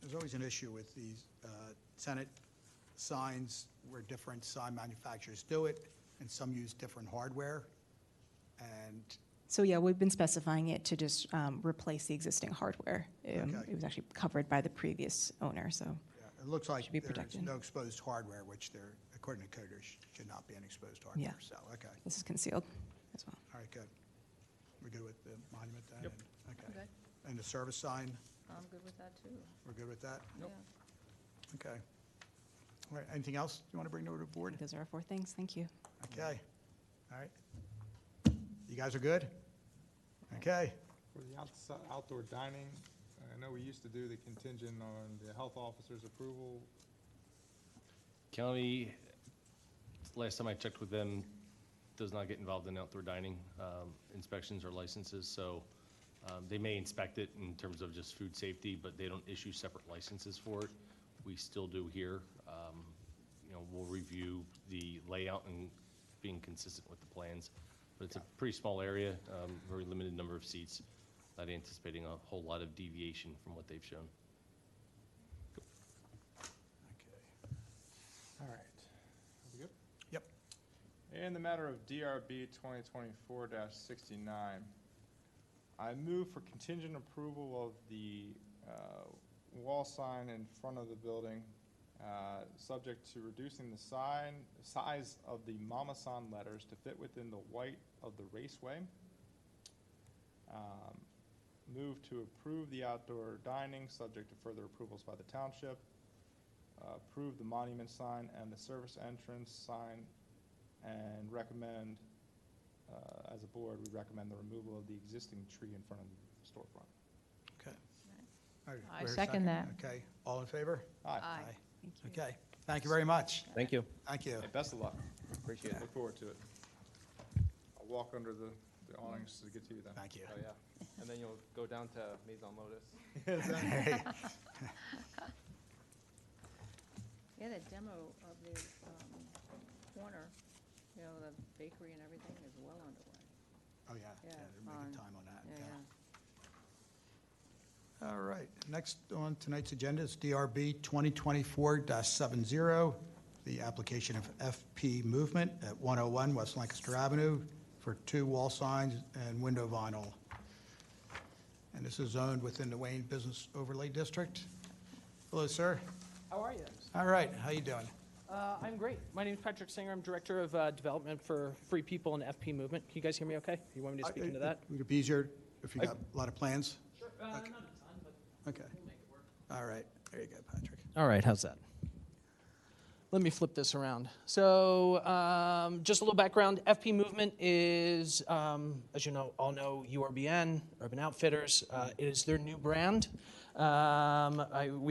there's always an issue with these tenant signs where different sign manufacturers do it, and some use different hardware. And, So yeah, we've been specifying it to just replace the existing hardware. Okay. It was actually covered by the previous owner, so. yeah, it looks like Should be there's protected. no exposed hardware, which there, according to coders, should not be any exposed hardware. Yeah. So, okay. This is concealed as well. All right, good. We're good with the monument then? Yep. Okay. Okay. And the service sign, I'm good with that, too. we're good with that? Yeah. Okay. All right, anything else you want to bring to the board? Those are our four things. Thank you. Okay. All right. You guys are good? Okay. For the outdoor dining, I know we used to do the contingent on the health officer's approval. County, last time I checked with them, does not get involved in outdoor dining inspections or licenses, so they may inspect it in terms of just food safety, but they don't issue separate licenses for it. We still do here. You know, we'll review the layout and being consistent with the plans, but it's a pretty small area, very limited number of seats, not anticipating a whole lot of deviation from what they've shown. Okay. All right. Are we good? Yep. In the matter of DRB 2024-69, I move for contingent approval of the wall sign in front of the building, subject to reducing the size of the Mama San letters to fit within the white of the raceway. Move to approve the outdoor dining, subject to further approvals by the township. Approve the monument sign and the service entrance sign, and recommend, as a board, we recommend the removal of the existing tree in front of the storefront. Okay. All right, I we're second that. Okay. All in favor? Aye. Thank you. Okay. Thank you very much. Thank you. Thank you. Hey, best of luck. Appreciate it. Look forward to it. I'll walk under the awnings to get to you then. Thank you. Oh, yeah. And then you'll go down to Maison Lotus. Yeah, the demo of the corner, you know, the bakery and everything is well underway. Oh, yeah. Yeah, They're making fun. time on that. Yeah, yeah. All right. Next on tonight's agenda is DRB 2024-70, the application of FP Movement at 101 West Lancaster Avenue for 2 wall signs and window vinyl. And this is zoned within the Wayne Business Overlay District. Hello, sir. How are you? All right. How you doing? I'm great. My name is Patrick Singer. I'm Director of Development for Free People and FP Movement. Can you guys hear me okay? You want me to speak into that? Would it be easier if you got a lot of plans? Sure. Not a ton, but Okay. we'll make it work. All right. There you go, Patrick. All right, how's that? Let me flip this around. So just a little background. FP Movement is, as you know, all know, URBN, Urban Outfitters. It is their new brand. We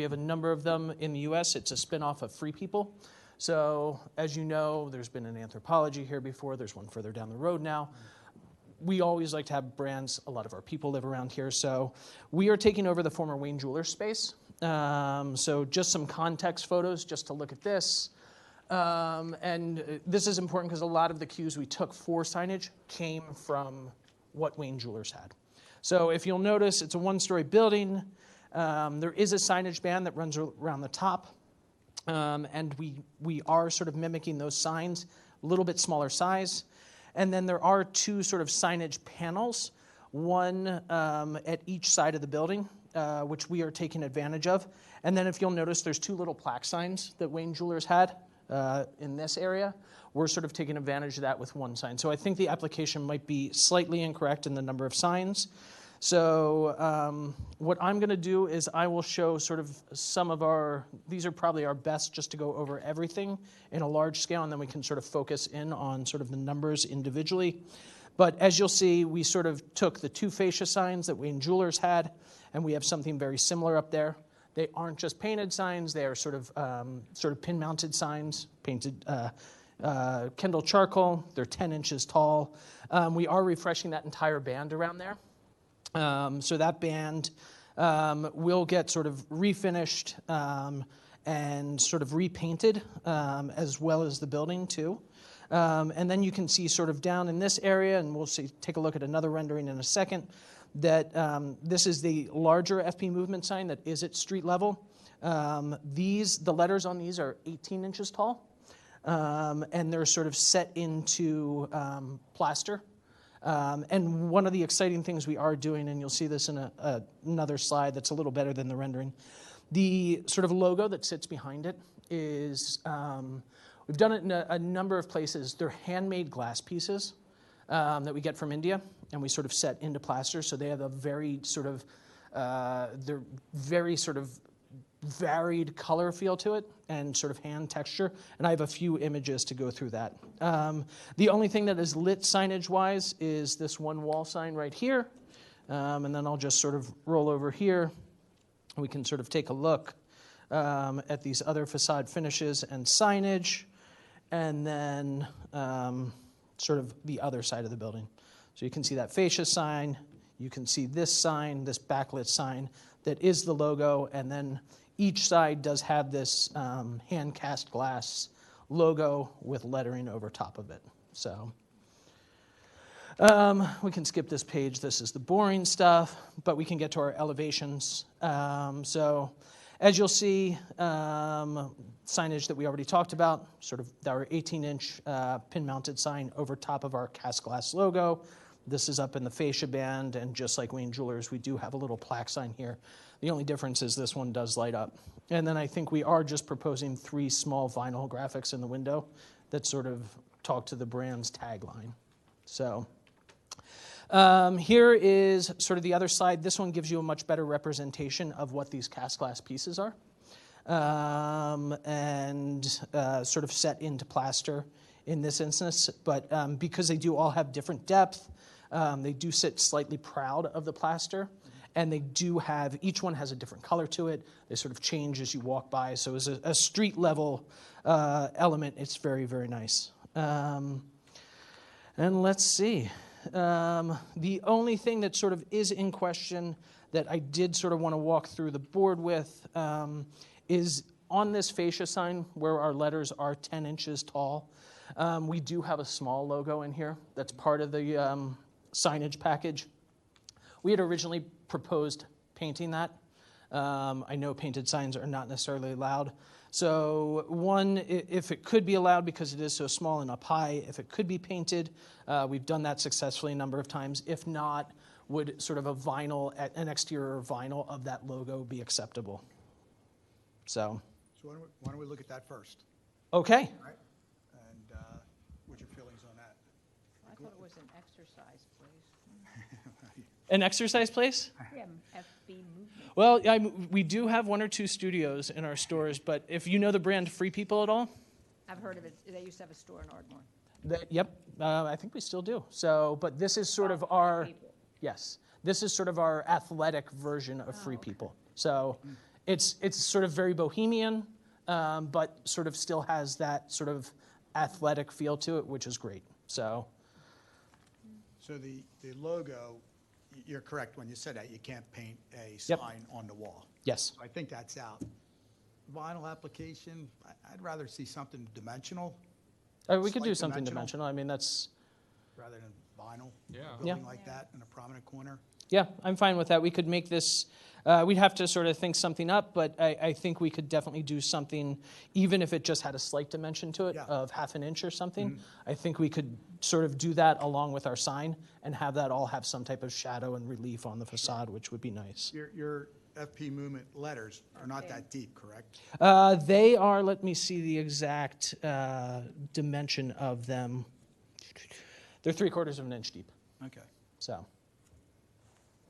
have a number of them in the U.S. It's a spinoff of Free People. So as you know, there's been an Anthropology here before. There's one further down the road now. We always like to have brands. A lot of our people live around here. So we are taking over the former Wayne Jeweler space. So just some context photos just to look at this. And this is important because a lot of the cues we took for signage came from what Wayne Jewelers had. So if you'll notice, it's a 1-story building. There is a signage band that runs around the top. And we are sort of mimicking those signs, a little bit smaller size. And then there are 2 sort of signage panels, one at each side of the building, which we are taking advantage of. And then if you'll notice, there's 2 little plaque signs that Wayne Jewelers had in this area. We're sort of taking advantage of that with one sign. So I think the application might be slightly incorrect in the number of signs. So what I'm going to do is I will show sort of some of these are probably our best just to go over everything in a large scale, and then we can sort of focus in on sort of the numbers individually. But as you'll see, we sort of took the two fascia signs that Wayne Jewelers had, and we have something very similar up there. They aren't just painted signs; they are sort of pin-mounted signs, painted Kendall charcoal. They're 10 inches tall. We are refreshing that entire band around there. So that band will get sort of refinished and sort of repainted, as well as the building too. And then you can see sort of down in this area, and we'll take a look at another rendering in a second, that this is the larger FP movement sign that is at street level. The letters on these are 18 inches tall, and they're sort of set into plaster. And one of the exciting things we are doing, and you'll see this in another slide that's a little better than the rendering, the sort of logo that sits behind it is, we've done it in a number of places. They're handmade glass pieces that we get from India, and we sort of set into plaster. So they have a very sort of, they're very sort of varied color feel to it and sort of hand texture. And I have a few images to go through that. The only thing that is lit signage-wise is this one wall sign right here. And then I'll just sort of roll over here. We can sort of take a look at these other facade finishes and signage, and then sort of the other side of the building. So you can see that fascia sign. You can see this sign, this backlit sign that is the logo, and then each side does have this hand-cast glass logo with lettering over top of it. So we can skip this page. This is the boring stuff, but we can get to our elevations. So as you'll see, signage that we already talked about, sort of our 18-inch pin-mounted sign over top of our cast glass logo. This is up in the fascia band, and just like Wayne Jewelers, we do have a little plaque sign here. The only difference is this one does light up. And then I think we are just proposing 3 small vinyl graphics in the window that sort of talk to the brand's tagline. So here is sort of the other side. This one gives you a much better representation of what these cast glass pieces are, and sort of set into plaster in this instance. But because they do all have different depth, they do sit slightly proud of the plaster, and they do have, each one has a different color to it. They sort of change as you walk by. So as a street level element, it's very, very nice. And let's see. The only thing that sort of is in question that I did sort of want to walk through the board with is on this fascia sign where our letters are 10 inches tall. We do have a small logo in here that's part of the signage package. We had originally proposed painting that. I know painted signs are not necessarily allowed. So one, if it could be allowed because it is so small and up high, if it could be painted, we've done that successfully a number of times. If not, would sort of an exterior vinyl of that logo be acceptable? So why don't we look at that first? Okay. All right? And what's your feelings on that? I thought it was an exercise place. An exercise place? Yeah, FB movement. Well, we do have 1 or 2 studios in our stores, but if you know the brand Free People at all? I've heard of it. They used to have a store in Ardmore. Yep, I think we still do. So, but this is sort of our, yes, this is sort of our athletic version of Free People. So it's sort of very bohemian, but sort of still has that sort of athletic feel to it, which is great. So the logo, you're correct when you said that. You can't paint a sign on the wall. Yes. I think that's out. Vinyl application, I'd rather see something dimensional. We could do Slight something dimensional. I mean, that's... Rather than vinyl. Yeah. A building like that in a prominent corner. Yeah, I'm fine with that. We could make this, we'd have to sort of think something up, but I think we could definitely do something, even if it just had a slight dimension to it of half an inch or something. Mm-hmm. I think we could sort of do that along with our sign and have that all have some type of shadow and relief on the facade, which would be nice. Your FP Movement letters are not that deep, correct? They are, let me see the exact dimension of them. They're 3/4 of an inch deep, Okay. so.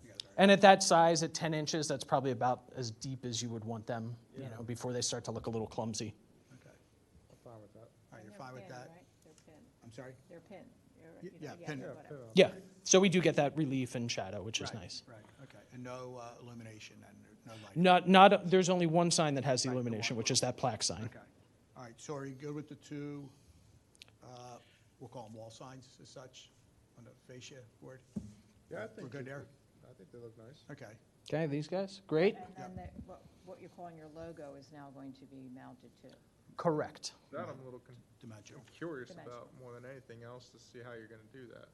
You guys are- And at that size, at 10 inches, that's probably about as deep as you would want them, you know, before they start to look a little clumsy. Okay. I'm fine with that. All right, you're fine with that? They're pin. I'm sorry? They're pin. Yeah, pin. whatever. Yeah, so we do get that relief and shadow, which is Right, nice. Right, okay. And no illumination and no lighting? There's only one sign that has the Right, the illumination, one which is that plaque sign. Okay. All right, so are you good with the two, we'll call them wall signs as such, on the fascia board? Yeah, I We're think. good there? I think they look nice. Okay. Okay, these guys, great, And then what you're calling your logo is now going to be mounted too. correct. That I'm a little Dimensional. curious Dimensional. about more than anything else to see how you're gonna do that.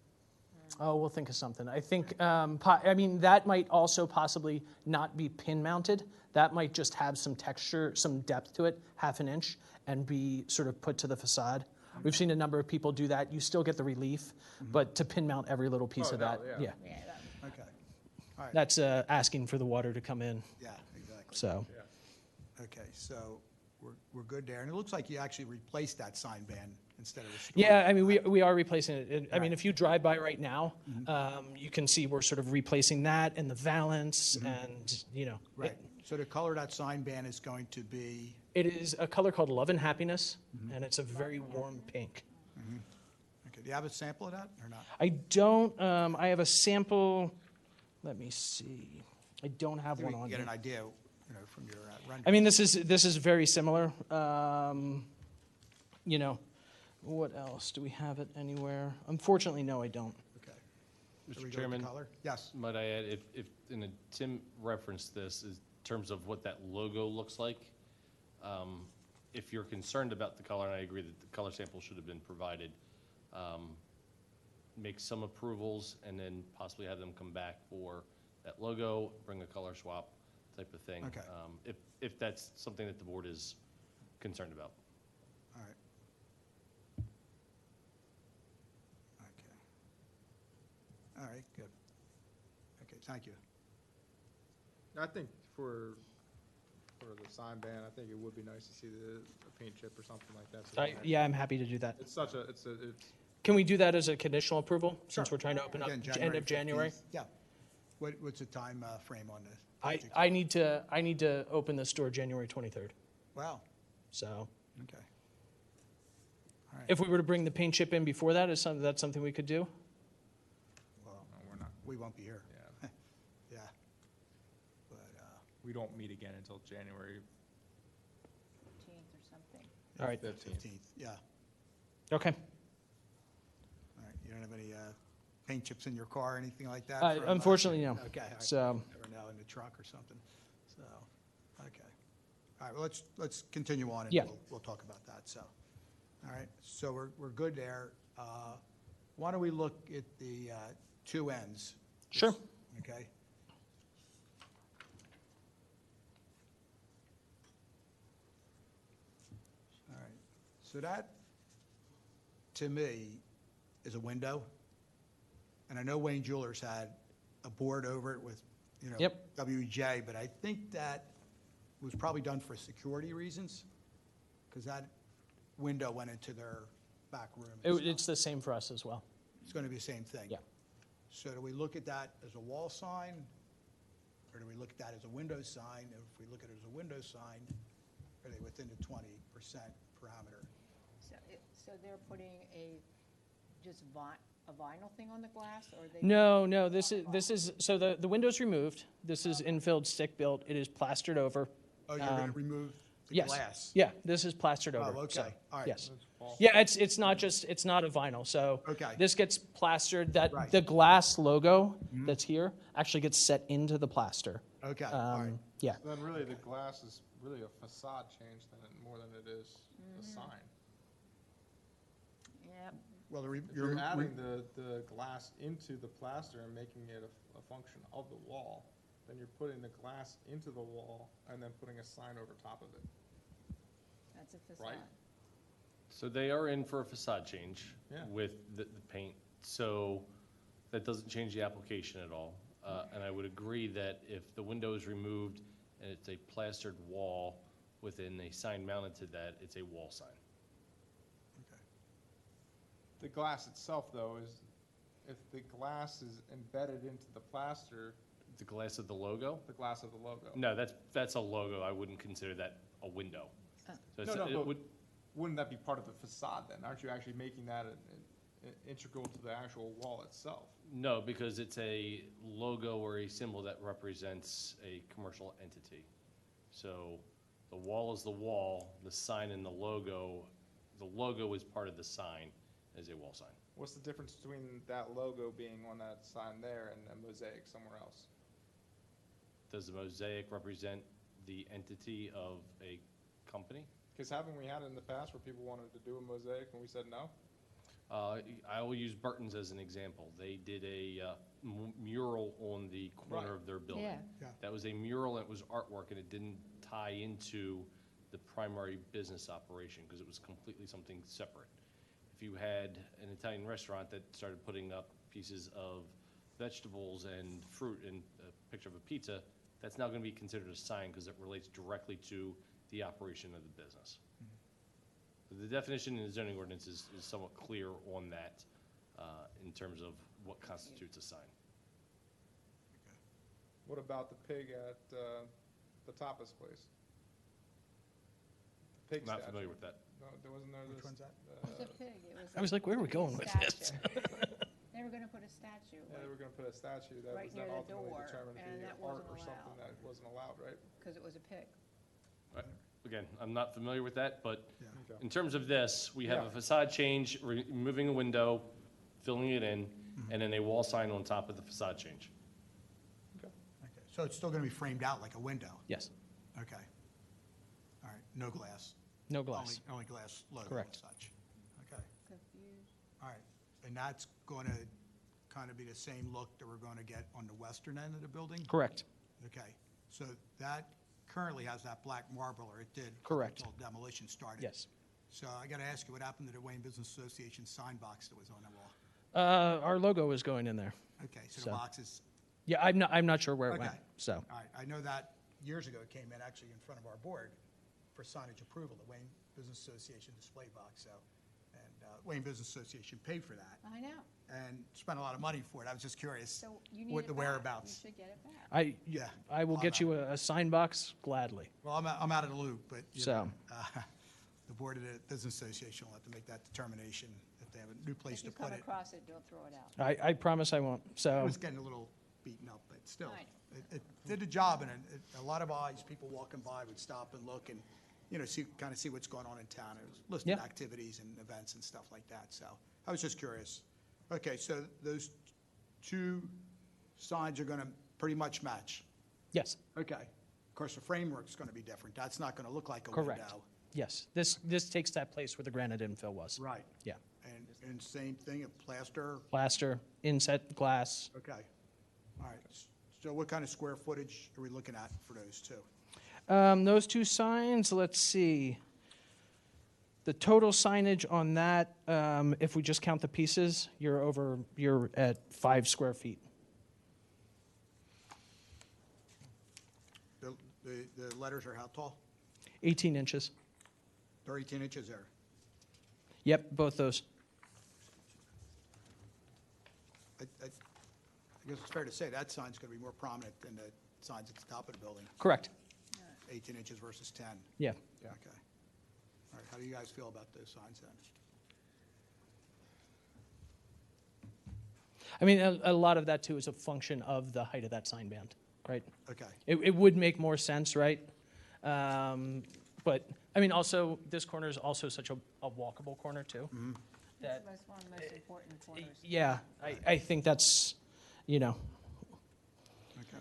Oh, we'll think of something. I think, I mean, that might also possibly not be pin mounted. That might just have some texture, some depth to it, 1/2 inch, and be sort of put to the facade. We've seen a number of people do that. You still get the relief, but to pin mount every little piece Oh, of no, that, yeah. yeah. Okay. All right, That's asking for the water to come in, yeah, exactly. so. Okay, so we're good there. And it looks like you actually replaced that sign band instead of restoring. Yeah, I mean, we are replacing it. I mean, Right. Mm-hmm. if you drive by right now, you can see we're sort of replacing that and the valance and, you know. Mm-hmm. Right, so the color of that sign band is going to be, It is a color called Love and Happiness, and it's a very warm pink. okay, do you have a sample of that or not? I don't, I have a sample, let me see. I don't have I think one we can on get here. an idea, from your rendering. I mean, this is very similar. You know, what else? Do we have it anywhere? Unfortunately, no, I don't. Okay. So we Mr. go with the Chairman? color? Yes. Might I add, Tim referenced this in terms of what that logo looks like. If you're concerned about the color, and I agree that the color sample should have been provided, make some approvals and then possibly have them come back for that logo, bring a color swap type of thing. Okay. If that's something that the board is concerned about. All right. Okay. All right, good. Okay, thank you. I think for the sign band, I think it would be nice to see a paint chip or something like that. so that- Yeah, I'm happy to do that. It's such a, it's Can we do that as a conditional approval, since Sure. we're trying to open up Again, end of January? 15th. Yeah. What's the time frame on this? I need to open the store January 23rd, Wow, so. okay. All right, If we were to bring the paint chip in before that, that's something we could do? well, no, we're not, we won't be here. yeah. Yeah. But, We don't meet again until January 15th or something. All right, 15th. 15th, yeah. okay. All right, you don't have any paint chips in your car or anything like that? from, Unfortunately, no. Okay. all right. So- Never know, in the truck or something, so, okay. All right, well, let's continue on, and Yeah. we'll talk about that, so. All right, so we're good there. Why don't we look at the two ends? Sure. Okay? All right, so that, to me, is a window. And I know Wayne Jewelers had a board over it with, Yep. WJ, but I think that was probably done for security reasons, because that window went into their back room. and stuff. It's the same for us as well. It's going to be the same thing. Yeah. So do we look at that as a wall sign, or do we look at that as a window sign? And if we look at it as a window sign, are they within the 20% parameter? So they're putting just a vinyl thing on the glass, or they? No, this is, so the window's removed. This is infilled, stick-built. It is plastered over. Oh, you're going to remove the Yes. glass? Yeah, this is plastered over. Oh, okay. so, All right. Yes. Yeah, it's not a vinyl, so. Okay. This gets plastered, Right. Mm-hmm. the glass logo that's here actually gets set into the plaster. Okay, all right. Yeah, So then really the glass is really a facade change more than it is a sign. Yep. Well, If you're adding the glass into the plaster and making it a function of the wall, then you're putting the glass into the wall and then putting a sign over top of it. That's a facade. Right. So they are in for a facade change Yeah. with the paint, so that doesn't change the application at all. And I would agree that if the window is removed and it's a plastered wall within a sign mounted to that, it's a wall sign. The glass itself, though, is, if the glass is embedded into the plaster, The glass of the logo? the glass of the logo. No, that's a logo. I wouldn't consider that a window. So it's- No, it but would- wouldn't that be part of the facade then? Aren't you actually making that integral to the actual wall itself? No, because it's a logo or a symbol that represents a commercial entity. So the wall is the wall, the sign and the logo is part of the sign as a wall sign. What's the difference between that logo being on that sign there and a mosaic somewhere else? Does the mosaic represent the entity of a company? Because haven't we had it in the past where people wanted to do a mosaic and we said no? I will use Burton's as an example. They did a mural on the corner Right. of their building. Yeah. That was a mural, and it was artwork, and it didn't tie into the primary business operation because it was completely something separate. If you had an Italian restaurant that started putting up pieces of vegetables and fruit and a picture of a pizza, that's now going to be considered a sign because it relates directly to the operation of the business. The definition in the zoning ordinance is somewhat clear on that in terms of what constitutes a sign. What about the pig at the tapas place? The pig Not statue. familiar with that. No, there wasn't there this. Which one's that? It was a pig. It was I was like, where are we going with this? They were gonna put a statue, Yeah, they were gonna put a statue that Right was then near the ultimately door, determined to and be that art wasn't or something allowed. that wasn't allowed, right? because it was a pig. Again, I'm not familiar with that, but Okay. in terms of this, we have Yeah. a facade change, removing a window, filling it in, and then a wall sign on top of the facade change. Okay, so it's still going to be framed out like a window? Yes, Okay. All right, no glass? no glass. Only glass logo and Correct. such? Okay, Confused. all right. And that's going to kind of be the same look that we're going to get on the western end of the building? Correct. Okay, so that currently has that black marble, or it did? Correct. Until demolition started? Yes. So I got to ask you, what happened to the Wayne Business Association sign box that was on the wall? Our logo is going in there. Okay, so the So- box is, Yeah, I'm not sure where it went, Okay. so. all right, I know that years ago it came in actually in front of our board for signage approval, the Wayne Business Association display box, so, and Wayne Business Association paid for that I know. and spent a lot of money for it. I was just curious So you need what it the back. whereabouts. You should get it back. Yeah. I will I'm get out. you a sign box gladly. Well, I'm out of the loop, but, you So- know, the Board of the Business Association will have to make that determination if they have a new place If to you put come it. across it, don't throw it out. I promise I won't, It so. was getting a little beaten up, but still, I it did the job, and a lot of eyes, people walking by would stop and look and, you know, kind of see what's going on in town. It was listed Yeah. activities and events and stuff like that, so I was just curious. Okay, so those two signs are going to pretty much match? Yes, Okay. Of course, the framework's going to be different. That's not going to look like a correct. window. Yes, this takes that place where the granite infill was. Right. Yeah. And same thing, a plaster? Plaster, inset glass. Okay. All right. So what kind of square footage are we looking at for those two? Those two signs, let's see. The total signage on that, if we just count the pieces, you're at 5 square feet. The letters are how tall? 18 inches. They're 18 inches there. Yep, both those. I guess it's fair to say that sign's going to be more prominent than the signs at the top of the building, Correct. 18 inches versus 10. Yeah. Okay. All right, how do you guys feel about those signs then? I mean, a lot of that too is a function of the height of that sign band, right? Okay. It would make more sense, right? But, I mean, also, this corner is also such a walkable corner too. That, That's one of the most important corners. yeah, I think that's, you know, Okay.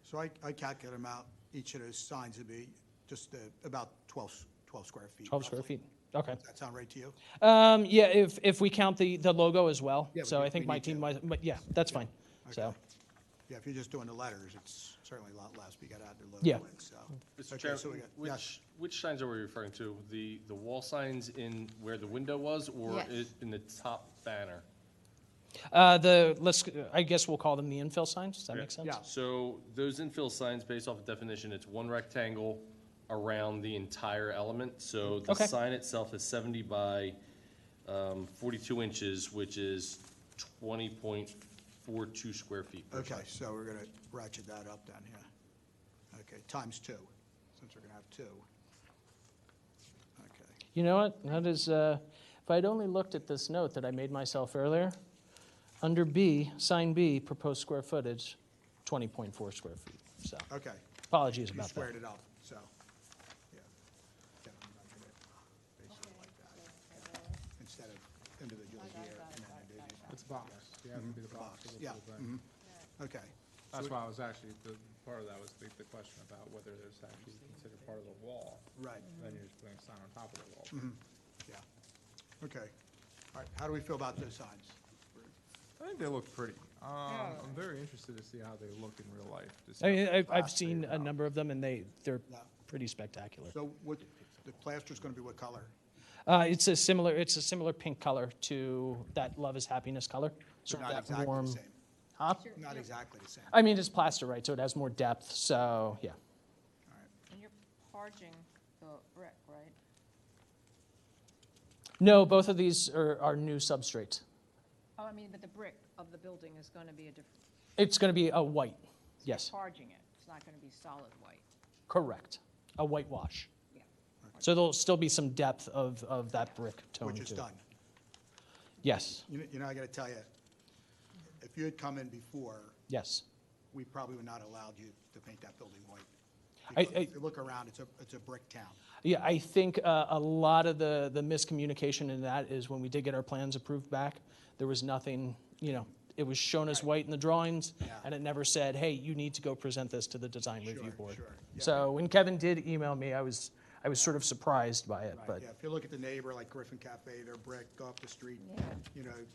So I calculate them out, each of those signs would be just about 12 square feet. 12 square roughly. feet. Okay. Does that sound right to you? Yeah, if we count the logo as well. Yeah, So we- I think we my need team to. might, but yeah, that's fine. So, Okay. Yeah, if you're just doing the letters, it's certainly a lot less, but you got to add the logo Yeah. in, so. Mr. Okay, so we Chairman, got- yes. which signs are we referring to? The wall signs in where the window was, or Yes. in the top banner? I guess we'll call them the infill signs, does that make sense? Yeah. So those infill signs, based off of definition, it's one rectangle around the entire element. So the Okay. sign itself is 70 by 42 inches, which is 20.42 square feet per Okay, sign. so we're gonna ratchet that up then, yeah. Okay, times 2, since we're gonna have 2. Okay, You know what, that is, if I'd only looked at this note that I made myself earlier, under B, sign B, proposed square footage, 20.4 square feet, so, okay. apologies You about that. squared it up, so, yeah. Get them measured it, basically like that. Instead of individually here and then individually. It's box. You have to do the box. to Yeah, look at the thing. okay. That's why I was actually, part of that was the question about whether there's actually considered part of the wall. Right, Then you're just putting a sign on top of the wall. yeah. Okay. All right, how do we feel about those signs? I think they look pretty. I'm very interested to see how they look in real life. to see I mean, how I've fast they seen a develop. number of them, and they're Yeah. pretty spectacular. So what, the plaster's gonna be what color? It's a similar pink color to that Love is Happiness color, sort of Not that exactly warm. the same. Huh? Not exactly the same. I mean, it's plaster, right, so it has more depth, so, yeah. And you're parging the brick, right? No, both of these are new substrates. Oh, I mean, but the brick of the building is going to be a different, It's going to be a white, yes, parging it. It's not going to be solid white. correct, a whitewash. Yeah. So there'll still be some depth of that brick tone Which is to it. done. Yes, You know, I gotta tell you, if you had come in before, yes. we probably would not allowed you to paint that building white. I- Because if you look around, it's a brick town. Yeah, I think a lot of the miscommunication in that is when we did get our plans approved back, there was nothing, it was shown as white in the drawings, Yeah. and it never said, hey, you need to go present this to the design review Sure, board. sure, yeah. So when Kevin did email me, I was sort of surprised by it, Right, but, yeah, if you look at the neighbor, like Griffin Cafe, they're brick, go up the street,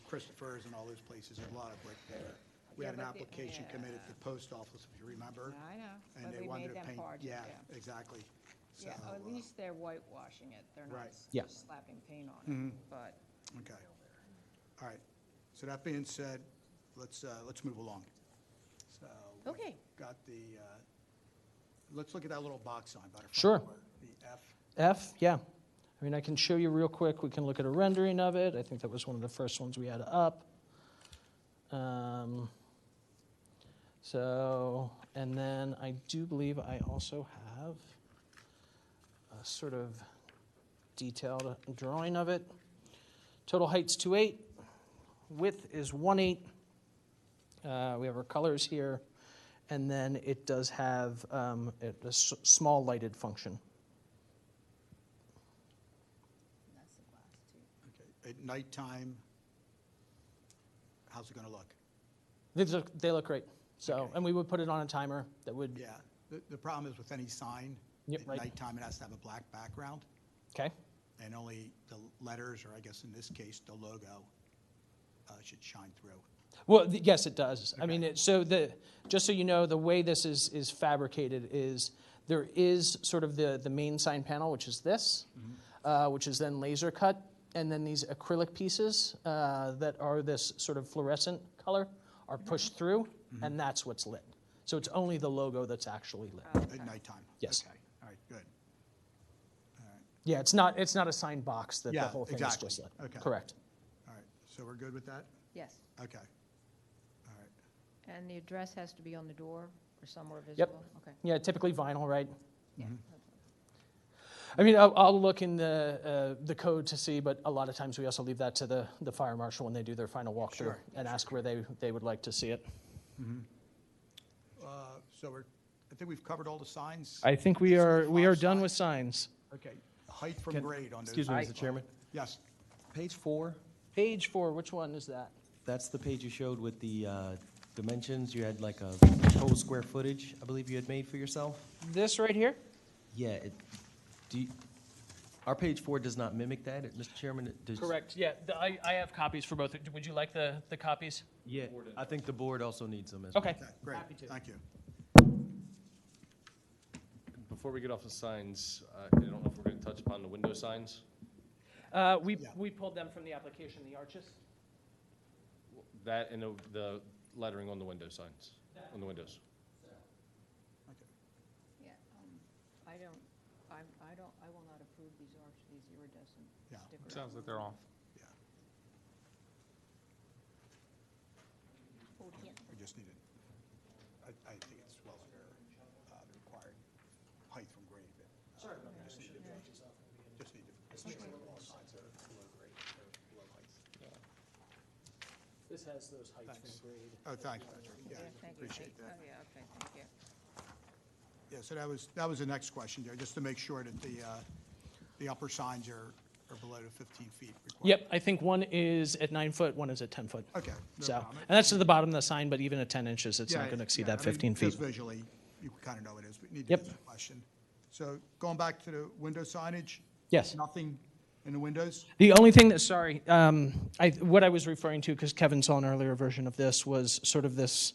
Christopher's and all those places, there's a lot of brick there. We Yeah, had an but the- application committed to the post office, if you remember. I know, And but they we wanted made to them paint, parge it, yeah, exactly. So, Yeah, at least they're whitewashing it. They're not Right. Yeah. just slapping paint on it, but. Okay. All right. So that being said, let's move along. So. we Okay. Got the, let's look at that little box sign by the front Sure. door, the F. F, yeah. I mean, I can show you real quick, we can look at a rendering of it, I think that was one of the first ones we had up. And then I do believe I also have a sort of detailed drawing of it. Total height's 2.8, width is 1.8. We have our colors here, and then it does have a small lighted function. That's the glass too. Okay. At nighttime, how's it gonna look? They look great. So, Okay. and we would put it on a timer that would, Yeah. The problem is with any sign, Yep, at right. nighttime, it has to have a black background, okay? and only the letters, or I guess in this case, the logo, should shine through. Well, yes, it does. I Okay. mean, just so you know, the way this is fabricated is there is sort of the main sign panel, which is this, which is then laser cut, and then these acrylic pieces that are this sort of fluorescent color are pushed through, and that's what's lit. So it's only the logo that's actually lit. At nighttime? Yes. Okay, all right, good. All right, Yeah, it's not a sign box that the Yeah, whole thing exactly. is just lit. Okay. Correct. all right. So we're good with that? Yes, Okay. All right. and the address has to be on the door or somewhere Yep. visible? Okay. Yeah, typically vinyl, right? Yeah. I mean, I'll look in the code to see, but a lot of times we also leave that to the fire marshal when they do their final walkthrough Sure. and ask where they would like to see it. So I think we've covered all the signs? I think we These are the we five are done signs? with signs. Okay, height from grade on those. Excuse me, Mr. Chairman. Yes, Page 4, Page 4, which one is that? that's the page you showed with the dimensions. You had like a total square footage, I believe you had made for yourself. This right here? Yeah, our page 4 does not mimic that, Mr. Chairman. Correct. Yeah, I have copies for both. Would you like the copies? Yeah, I think the board also needs them as well. Okay. okay, great, Happy to. thank you. Before we get off the signs, I don't know if we're going to touch upon the window signs. We pulled them from the application, the arches. That and the lettering on the window signs, on the windows. Yeah, I will not approve these iridescent Yeah. stickers. Sounds like they're off. Yeah, Oh, we can't- we just need it. I think it's well under the required height from grade. Sorry about that. Just need to make sure that all signs are below grade, or below height. This has those heights Thanks. from grade. Oh, thanks, Patrick. Yeah, Thank you. appreciate that. Oh, yeah, okay, thank you. Yeah, so that was the next question there, just to make sure that the upper signs are below the 15 feet required. Yep, I think one is at 9 foot, one is at 10 foot. Okay. no So, problem. and that's to the bottom of the sign, but even at 10 inches, it's Yeah, not going to exceed yeah, that I mean, 15 feet. Just visually, you kind of know it is, but need to Yep. get that question. So going back to the window signage? Yes. Nothing in the windows? The only thing that, sorry, what I was referring to, because Kevin saw an earlier version of this, was sort of this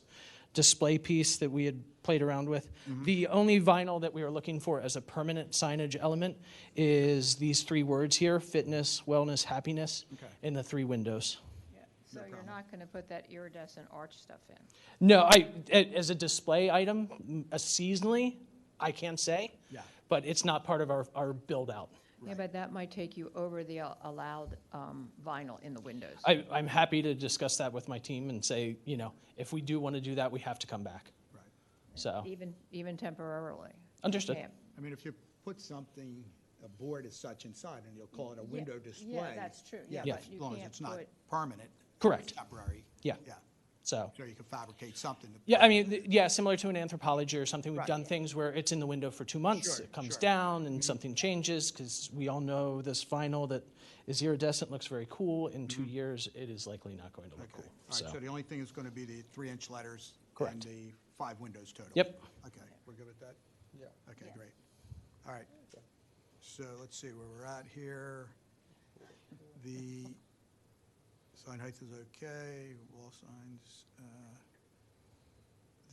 display piece that we had played around with. The only vinyl that we are looking for as a permanent signage element is these 3 words here: fitness, wellness, happiness, Okay. in the 3 windows. Yeah, so you're not going to put that iridescent arch stuff in? No, as a display item, seasonally, I can't say. Yeah. But it's not part of our build-out. Yeah, but that might take you over the allowed vinyl in the windows. I'm happy to discuss that with my team and say, if we do want to do that, we have to come back. Right. So, Even temporarily. Understood. Yeah. I mean, if you put something, a board as such inside, and you'll call it a window display. Yeah, that's true. Yeah, Yeah, but as you long as can't it's not put, permanent. Correct. Temporary. Yeah. Yeah. so. So you can fabricate something. Yeah, I mean, similar to an Anthropology or something, we've Right. done things where it's in the window for 2 months, Sure, it comes sure. down and something changes, because we all know this vinyl that is iridescent looks very cool. In 2 years, it is likely not going to look Okay. cool. All right, so the only thing is going to be the 3-inch letters. Correct. And the 5 windows total. Yep. Okay, we're good with that? Yeah. Okay, Yeah. great. All right. So let's see where we're at here. The sign height is okay, wall signs.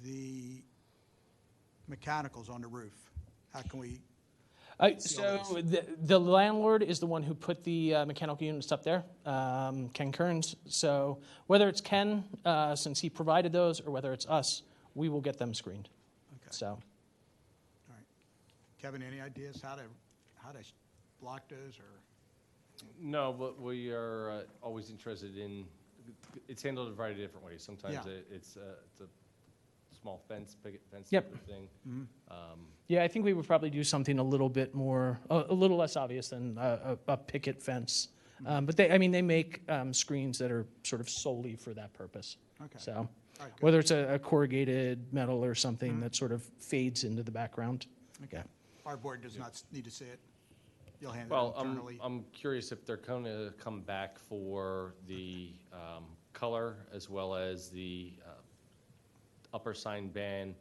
The mechanicals on the roof, how can we, So the landlord is the one who put the mechanical units up there, Ken Kearns. So whether it's Ken, since he provided those, or whether it's us, we will get them screened. okay. So, All right. Kevin, any ideas how to block those, or? No, but we are always interested in, it's handled a variety of different ways. Sometimes Yeah. it's a small fence, picket fence Yep. type of thing. yeah, I think we would probably do something a little bit more, a little less obvious than a picket fence. But they make screens that are sort of solely for that purpose. Okay. So, All right, good. whether it's a corrugated metal or something that sort of fades into the background. Okay. Our board does not need to see it? You'll handle Well, it internally? I'm curious if they're going to come back for the color as well as the upper sign band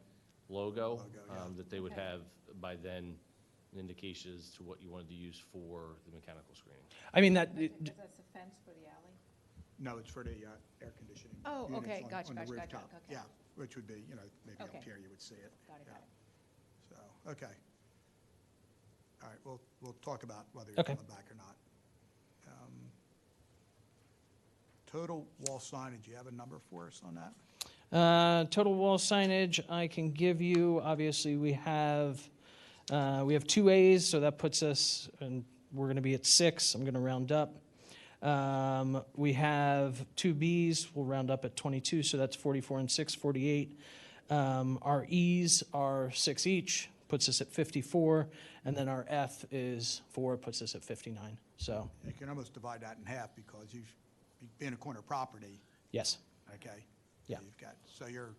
logo, yeah. that they would have by then an indication as to what you wanted to use for the mechanical screening. I mean, that's a fence for the alley? No, it's for the air conditioning. Oh, units okay, on- gotcha, on the gotcha, gotcha, rooftop. okay. Yeah, which would be, maybe up Okay. here you would see it. Got it, Yeah. got it. So, okay. All right, we'll talk about whether you're Okay. coming back or not. Total wall signage, you have a number for us on that? Total wall signage, I can give you, obviously, we have 2 A's, so that puts us, and we're going to be at 6, I'm going to round up. We have 2 B's, we'll round up at 22, so that's 44 and 6, 48. Our E's are 6 each, puts us at 54, and then our F is 4, puts us at 59, so, You can almost divide that in half because you've been a corner property, yes, okay? Yeah. You've got, so you're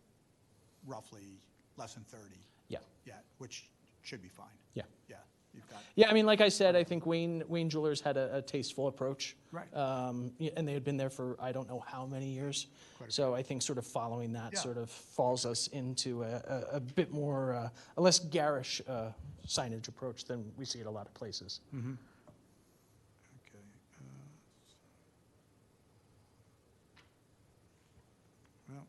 roughly less than 30. yeah. Yeah, which should be fine. Yeah. Yeah, you've got, Yeah, I mean, like I said, I think Wayne Jewelers had a tasteful approach. Right. Yeah, and they had been there for I don't know how many years. Quite a So I think sort of following that Yeah. sort of falls us into a bit more, a less garish signage approach than we see at a lot of places. okay. Well,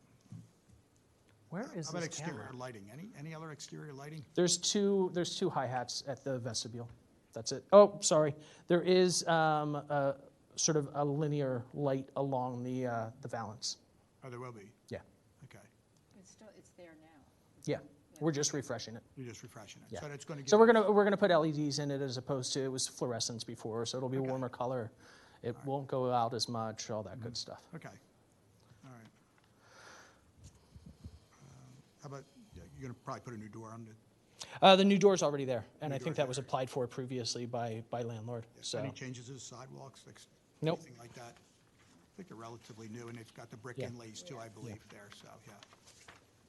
Where is how about this exterior camera? lighting? Any other exterior lighting? There's two hi-hats at the vestibule. That's it. Oh, sorry. There is sort of a linear light along the valance. Oh, there will be? Yeah, Okay. It's there now. yeah. We're just refreshing it. You're just refreshing it. Yeah. So that's going to So we're gonna put LEDs in it as opposed to, it was fluorescence before, so it'll be a Okay. warmer color. It won't go out as much, all that good stuff. Okay. All right. How about, you're going to probably put a new door on the, The new door's already there, and New I think door's that was there. applied for previously by landlord, so. any changes to the sidewalks? Nope. Anything like that? I think they're relatively new, and they've got the brick Yeah. inlays too, I believe, there, so, yeah.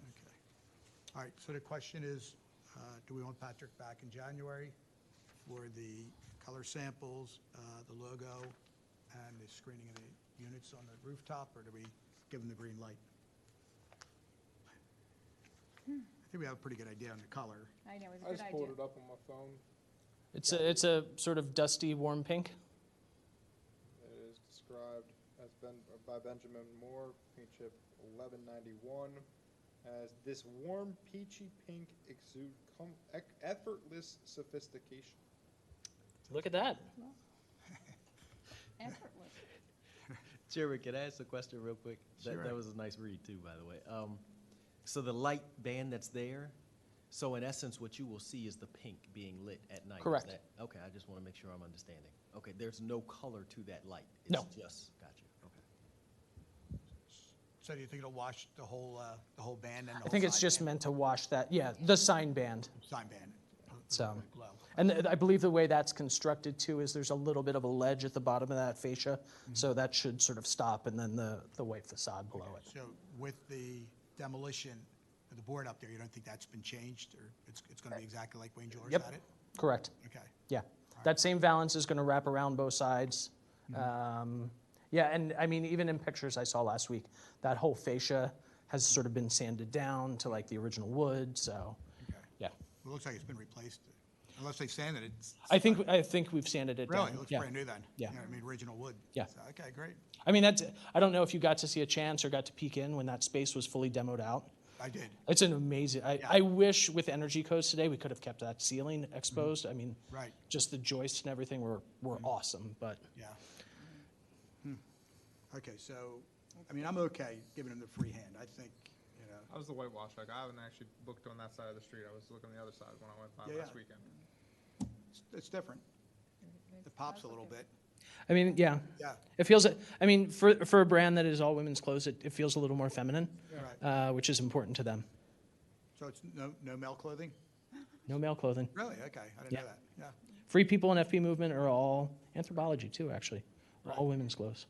Okay. All right, so the question is, do we want Patrick back in January for the color samples, the logo, and the screening of the units on the rooftop, or do we give him the green light? I think we have a pretty good idea on the color. I know, it's a I good just idea. pulled it up on my phone. It's a sort of dusty, warm pink. It is described as by Benjamin Moore, paint chip 1191, as this warm peachy pink exude effortless sophistication. Look at that. Effortless. Chairman, can I ask a question real quick? Sure. That was a nice read too, by the way. So the light band that's there, so in essence, what you will see is the pink being lit at night. is Correct. that- Okay, I just want to make sure I'm understanding. Okay, there's no color to that light? No. It's just, gotcha, okay. So do you think it'll wash the whole band and the whole I think it's side just band? meant to wash that, yeah, the sign band. Sign band. So, Glow. and I believe the way that's constructed too is there's a little bit of a ledge at the bottom of that fascia, so that should sort of stop, and then the white facade below it. So with the demolition of the board up there, you don't think that's been changed, or it's going to be exactly like Wayne Jewelers Yep. had it? Correct, Okay. yeah. That same valance is going to wrap around both sides. Yeah, and I mean, even in pictures I saw last week, that whole fascia has sort of been sanded down to like the original wood, so, Okay. yeah. Well, it looks like it's been replaced, unless they sanded it. I think we've sanded it down. Really? It looks Yeah. brand new then? Yeah. You know, I mean, original wood. Yeah. So, okay, great. I mean, I don't know if you got to see a chance or got to peek in when that space was fully demoed out. I did. It's an amazing, I wish with energy codes today, we could have kept that ceiling exposed. I mean, Right. just the joists and everything were awesome, but Yeah. Okay, so, I mean, I'm okay giving them the free hand. I think, you know, That was the whitewash. Like, I haven't actually looked on that side of the street. I was looking on the other side when I went by Yeah, last yeah. weekend. it's different. It pops a little bit. I mean, yeah. Yeah. It feels, I mean, for a brand that is all women's clothes, it feels a little more feminine, Right. which is important to them. So it's no male clothing? No male clothing. Really? Okay, I didn't Yeah. know that. Yeah. Free People in FP Movement are all Anthropology too, actually. All women's clothes.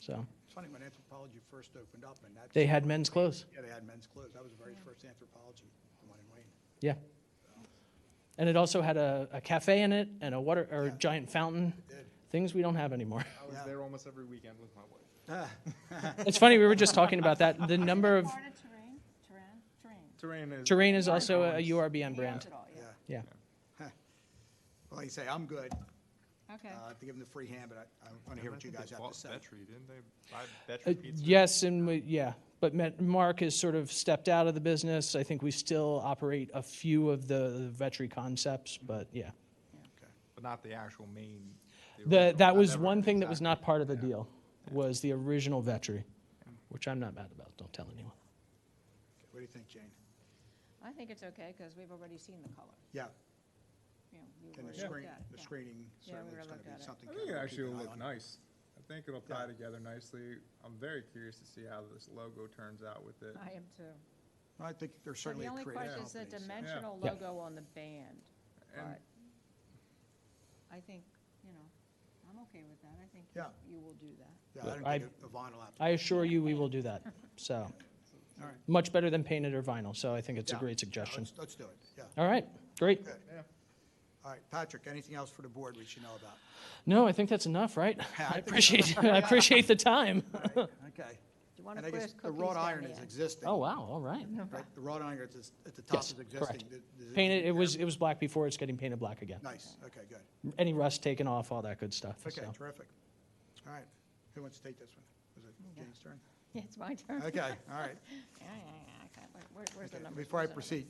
So It's funny, when Anthropology first opened up, and that's. they had men's clothes. Yeah, they had men's clothes. That was the very first Anthropology, the one in Wayne. Yeah. And it also had a cafe in it and a water or Yeah. giant fountain. did. Things we don't have anymore. I was Yeah. there almost every weekend with my wife. It's funny, we were just talking about that. The number of Part of terrain? Terrain is. Terrain is also a URBN brand. It all, yeah. Yeah. Yeah. Well, like you say, I'm good Okay. to give them the free hand, but I want to hear what you guys have to say. Vetri, didn't they? Buy Vetri Pizza? Yes, and but Mark has sort of stepped out of the business. I think we still operate a few of the Vetri concepts, but yeah. But not the actual main. That original. was Never one thing that was exactly- not part of the yeah. deal, was the original Vetri, which I'm not mad about. Don't tell anyone. What do you think, Jane? I think it's okay, because we've already seen the color. Yeah, You know, we and the already screen, looked at it, the yeah. screening Yeah, we certainly is already going to looked be at it. something. I think it we'll actually keep will an eye look on. nice. I think it'll tie together nicely. I'm very curious to see how this logo turns out with it. I am too. I think there's So certainly the a only creative question is the company, so- dimensional Yeah. logo on the band, And- but I think, I'm okay with that. I think Yeah. you will do that. Yeah, I don't I- think a vinyl application. I assure you, we will do that. So, All right. much better than painted or vinyl. So I think it's a Yeah. great Yeah, suggestion. Let's do it, yeah. All right, great. Good. All right, Patrick, anything else for the board we should know about? No, I think that's enough, right? I I think appreciate I appreciate the time. Okay. Do you want And to I put guess his the cookies wrought down iron the is end? existing. Oh wow, all right. Right, the wrought iron at the top Yes, is existing. correct. Does Painted. It repair? was black before. It's getting painted black again. Nice, okay, good. Any rust taken off, all that good stuff. Okay, so. terrific. All right, who wants to take this one? Was it Jane's turn? Yeah, it's my turn. Okay, all right. Yeah, okay. Where's the Okay, number? before I proceed,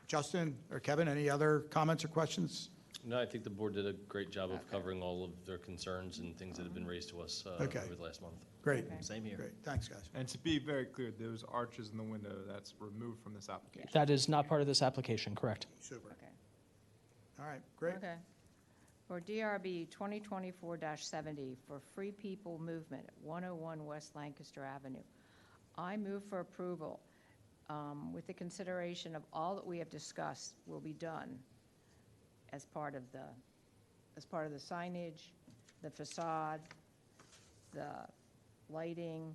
Justin or Kevin, any other comments or questions? No, I think the board did a great job of covering all of their concerns and things that have been raised to us Okay. over the last month. Great, Same here. great, thanks, guys. And to be very clear, those arches in the window, that's removed from this application. That is not part of this application, correct? Super. Okay. All right, great. Okay. For DRB 2024-70 for Free People Movement at 101 West Lancaster Avenue, I move for approval with the consideration of all that we have discussed will be done as part of the signage, the facade, the lighting,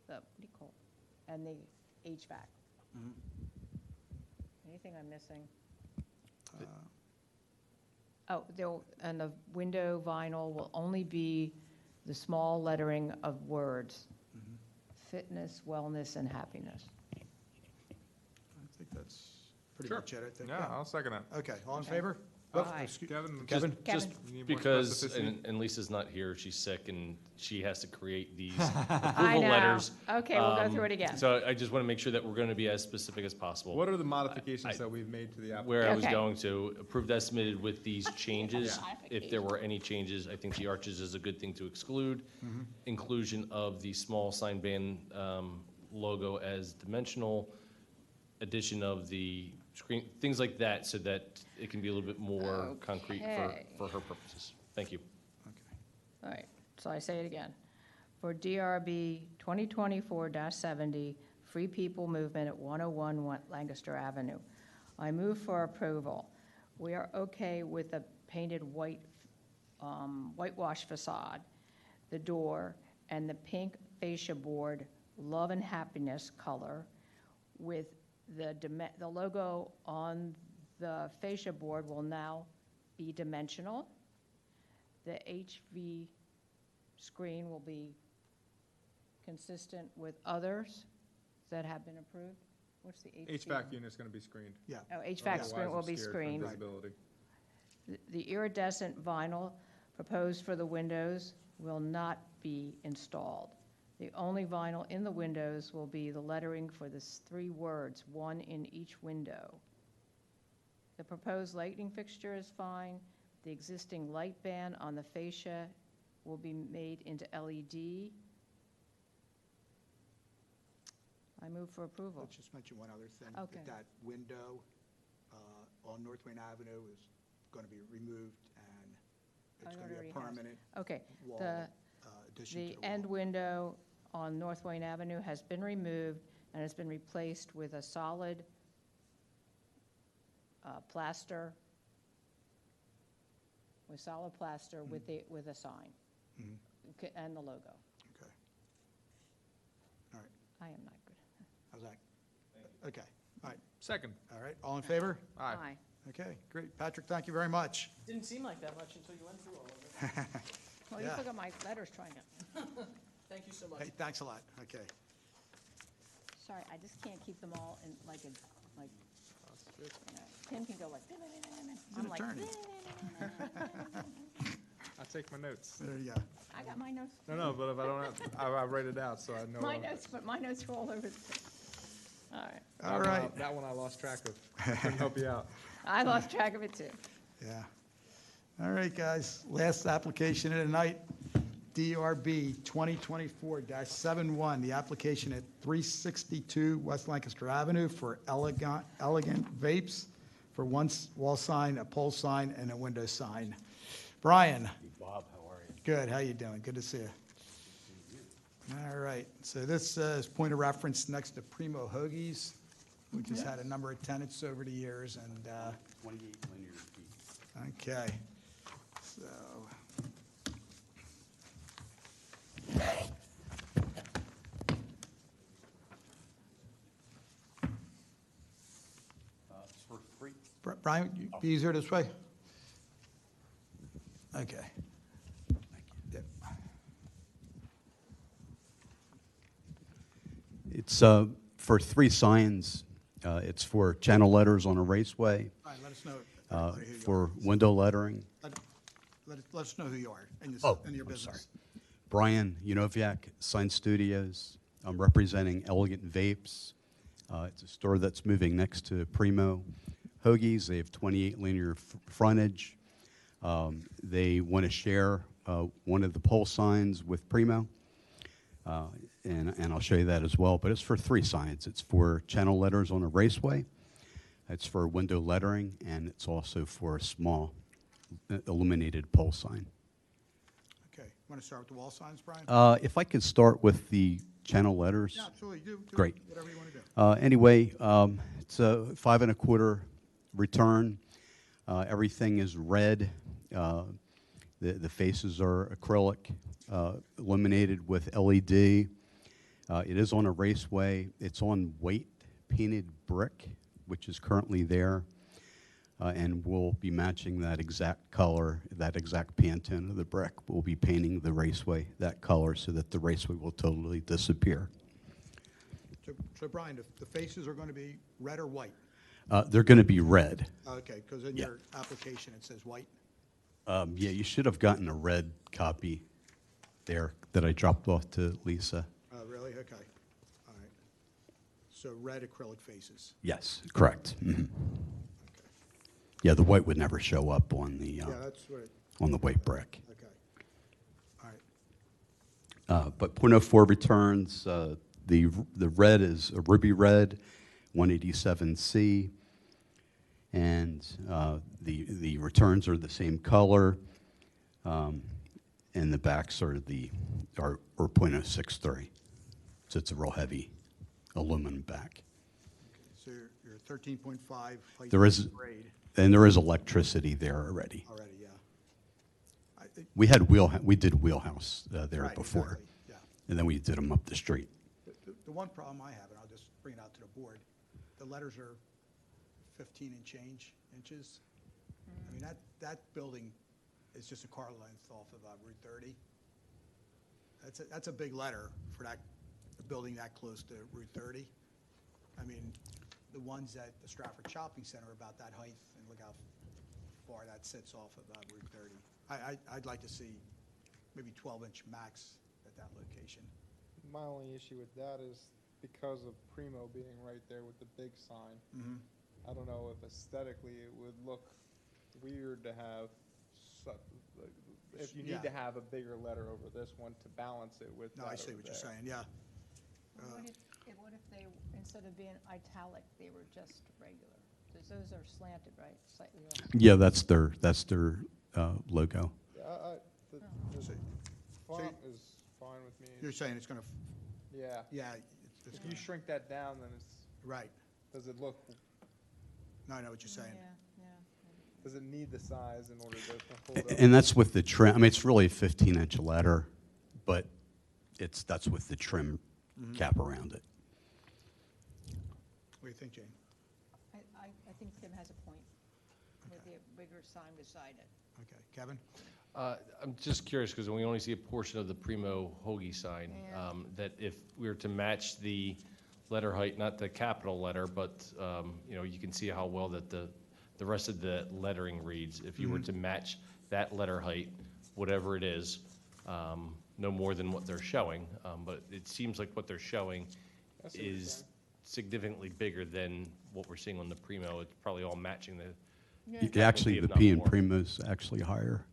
what do you call it? And the HVAC. Anything I'm missing? And the window vinyl will only be the small lettering of words: fitness, wellness, and happiness. I think that's pretty Sure. much it, I think. Yeah, I'll second it. Okay, all in favor? Oh, Aye. Kevin? Kevin? Just You need more because, specificity? and Lisa's not here, she's sick, and she has to create these I approval know. letters. Okay, we'll go through it again. So I just want to make sure that we're going to be as specific as possible. What are the modifications that we've made to the application? Where I was Okay. going to, approved as submitted with these changes. If there were any changes, I think the arches is a good thing to exclude. Inclusion of the small sign band logo as dimensional, addition of the screen, things like that, so that it can be a little bit more concrete Okay. for her purposes. Thank you. All right, so I say it again. For DRB 2024-70, Free People Movement at 101 Lancaster Avenue, I move for approval. We are okay with the painted whitewash facade, the door, and the pink fascia board, Love and Happiness color, with the logo on the fascia board will now be dimensional. The HV screen will be consistent with others that have been approved. What's the HVAC unit's gonna be screened. Yeah. Oh, HVAC screen will Otherwise be obscured from screened. visibility. The iridescent vinyl proposed for the windows will not be installed. The only vinyl in the windows will be the lettering for the 3 words, one in each window. The proposed lighting fixture is fine. The existing light band on the fascia will be made into LED. I move for approval. Let's just mention one other thing. Okay. That window on North Wayne Avenue is going to be removed, and it's Oh, it going to be already a has. permanent Okay, wall the addition to The the end wall. window on North Wayne Avenue has been removed and has been replaced with a solid plaster, with a sign and the logo. Okay. All right, I am not good. how's that? Okay, all right, Second. all right, all in favor? Aye. Okay, great. Patrick, thank you very much. Didn't seem like that much until you went through all of it. Well, you Yeah. took up my letters trying to, Thank you so much. Hey, thanks a lot. Okay. sorry, I just can't keep them all in like, you know, Tim can go like, He's I'm an like, attorney. I'll take my notes. There you go. I got my notes. No, but if I don't have, I write it out, so I know. My notes, but my notes are all over the place. All right, All right. That one I lost track of. Couldn't help you out. I lost track of it too. Yeah. All right, guys, last application of the night, DRB 2024-71, the application at 362 West Lancaster Avenue for Elegant Vapes for one wall sign, a pole sign, and a window sign. Brian? Bob, how are you? Good, how you doing? Good to see you. All right, so this is point of reference next to Primo Hoagies, which has had a number of tenants over the years, and, 28 linear feet. okay, so. It's for free. Brian, you be easier this way? Okay. Yep. It's for 3 signs. It's for channel letters on a raceway, Brian, let us know. who you for are. window lettering. Let us know who you are in your I'm business. sorry. Brian Unoviak, Sign Studios. I'm representing Elegant Vapes. It's a store that's moving next to Primo. Hoagies. They have 28 linear frontage. They want to share one of the pole signs with Primo, and I'll show you that as well. But it's for 3 signs. It's for channel letters on a raceway, it's for window lettering, and it's also for a small illuminated pole sign. Okay, want to start with the wall signs, Brian? If I could start with the channel letters. Yeah, absolutely, do Great. whatever you want to do. Anyway, it's a 5 1/4 return. Everything is red. The faces are acrylic, illuminated with LED. It is on a raceway. It's on white painted brick, which is currently there, and we'll be matching that exact color, that exact Pantone of the brick. We'll be painting the raceway that color so that the raceway will totally disappear. So Brian, the faces are going to be red or white? They're going to be red. Okay, because in Yeah. your application, it says white. Yeah, you should have gotten a red copy there that I dropped off to Lisa. Oh, really? Okay. All right. So red acrylic faces. Yes, correct. Yeah, the white would never show up on the Yeah, that's what it, on the white brick. okay. All right. But .04 returns, the red is a ruby red, 187C, and the returns are the same color, and the backs are are .063. So it's a real heavy aluminum back. So you're 13.5 height There is, grade and there is electricity there already. already, yeah. I think- We did wheelhouse there Right, before, exactly, yeah. and then we did them up the street. The one problem I have, and I'll just bring it out to the board, the letters are 15 and change inches. I mean, that building is just a car length off of Route 30. That's a big letter for that, a building that close to Route 30. I mean, the ones at the Stratford Shopping Center are about that height, and look how far that sits off of Route 30. I'd like to see maybe 12-inch max at that location. My only issue with that is because of Primo being right there with the big sign. Mhm. I don't know if aesthetically it would look weird to have, if you need to Yeah. have a bigger letter over this one to balance it with No, that I see over what you're there. saying, yeah. What if they, instead of being italic, they were just regular? Because those are slanted, right, slightly off? Yeah, that's their logo. Yeah, the So- font is fine with me. You're saying it's going to, Yeah. yeah, If you shrink that down, then right. does it look, No, I know what you're saying. Yeah. does it need the size in order to hold up? And that's with the trim. I mean, it's really a 15-inch letter, but that's with the trim cap around it. What do you think, Jane? I think Tim has a point with the bigger sign beside it. Okay, Kevin? I'm just curious, because we only see a portion of the Primo Hoagie sign, Yeah. that if we were to match the letter height, not the capital letter, but, you can see how well that the rest of the lettering reads. If you were to match that letter height, whatever it is, no more than what they're showing, but it seems like what they're showing I see what you're is saying. significantly bigger than what we're seeing on the Primo. It's probably all matching the, Actually, if the not P and more. Primo's actually higher.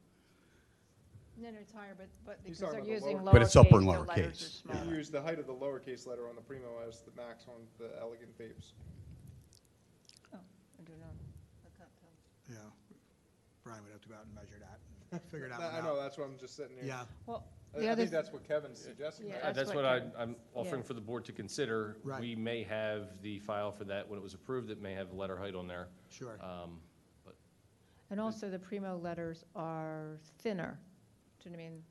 No, it's higher, but He's because talking they're about the using lower- But it's upper lowercase, and the letters are lowercase. smaller. You use the height of the lowercase letter on the Primo as the max on the elegant vapes. Oh, I don't know. I can't tell. Yeah. Brian would have to go out and measure that and figure that one out. I know, that's why I'm just sitting here. Yeah, Well, I the other, think that's what Kevin's suggesting. Yeah, right? That's what what Kevin- I'm offering yeah. for the board to consider. Right. We may have the file for that when it was approved, it may have letter height on there. sure. But and also the Primo letters are thinner. Do you know what I mean?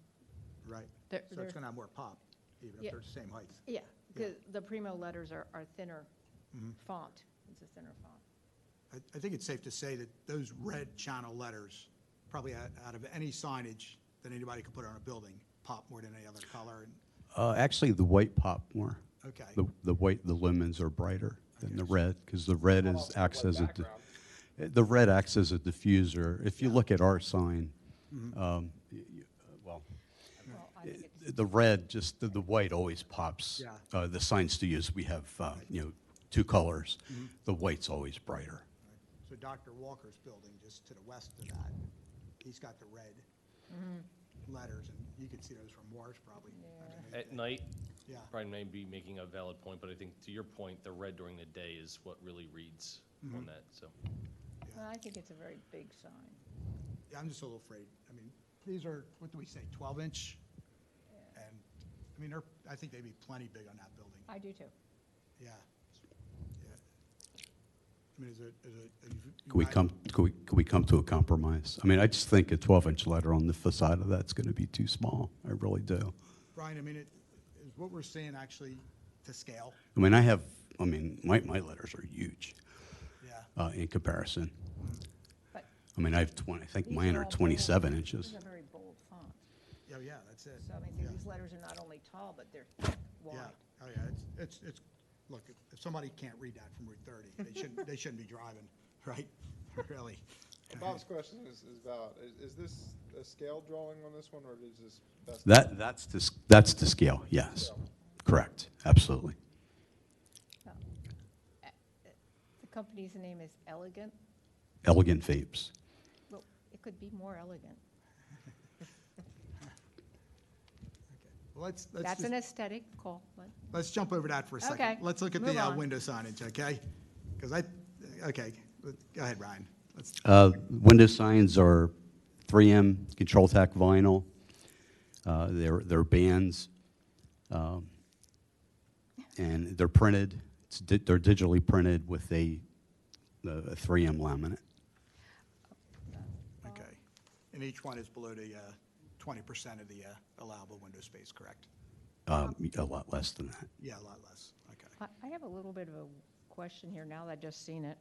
Right. They're- So they're- it's going to have more pop, even if Yeah. they're the same height. Yeah, because the Primo letters are thinner font. It's a thinner font. I think it's safe to say that those red channel letters, probably out of any signage that anybody could put on a building, pop more than any other color. And Actually, the white pop more. Okay. The white, the lumens are brighter than the red, because the red acts as a, background. the red acts as a diffuser. If you look at our sign, well, Well, I think it's, the red, just the white always pops. Yeah. The sign studios, we have, two colors. The white's always brighter. So to Dr. Walker's building, just to the west of that, he's got the red letters, and you can see those from Mars probably. At night, Yeah. Brian may be making a valid point, but I think to your point, the red during the day is what really reads on that, so. Well, I think it's a very big sign. Yeah, I'm just a little afraid. I mean, these are, what do we say, 12-inch? And, I mean, I think they'd be plenty big on that building. I do too. Yeah. Yeah. I mean, is it? Could we come to a compromise? I mean, I just think a 12-inch letter on the facade of that's going to be too small. I really do. Brian, I mean, is what we're seeing actually to scale? I mean, my letters are huge Yeah. in comparison. But I mean, I have 20, I think these mine are all 27 bold. inches. These are very bold fonts. Yeah, yeah, that's it. So, I mean, Yeah. these letters are not only tall, but they're wide. Yeah, oh, yeah, it's, look, if somebody can't read that from Route 30, they shouldn't be driving, right? Really. Bob's question is valid. Is this a scale drawing on this one, or is this best? That's to scale, yes. Correct, absolutely. The company's name is Elegant. Elegant Vapes. Well, it could be more elegant. Well, That's an aesthetic call. let's jump over that for a second. Okay, Let's look at move the on. window signage, okay? Because okay, go ahead, Ryan. Window signs are 3M Control Tech vinyl. They're bands, and they're printed. They're digitally printed with a 3M laminate. Okay. And each one is below the 20% of the allowable window space, correct? A lot less than that. Yeah, a lot less. Okay. I have a little bit of a question here now that I've just seen it.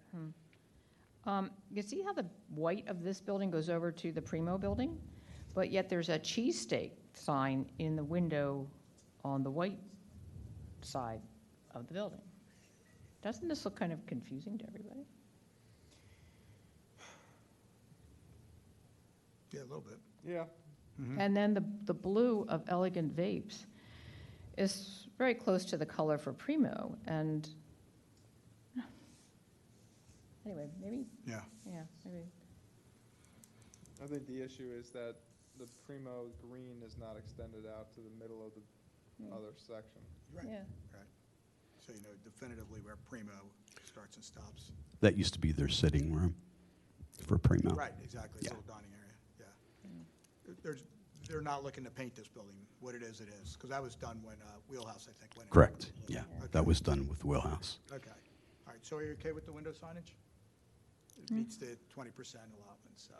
You see how the white of this building goes over to the Primo building? But yet there's a cheesesteak sign in the window on the white side of the building. Doesn't this look kind of confusing to everybody? Yeah, a little bit. Yeah. And then the blue of Elegant Vapes is very close to the color for Primo, and anyway, maybe, Yeah. maybe. I think the issue is that the Primo green is not extended out to the middle of the other section. Right. Yeah. Right. So you know definitively where Primo starts and stops. That used to be their sitting room for Primo. Right, exactly. It's a Yeah. little dining area, yeah. They're not looking to paint this building. What it is, because that was done when Wheelhouse, I think, went in. Correct, yeah. Okay. That was done with Wheelhouse. Okay. All right, so are you okay with the window signage? It meets the 20% allotment, so.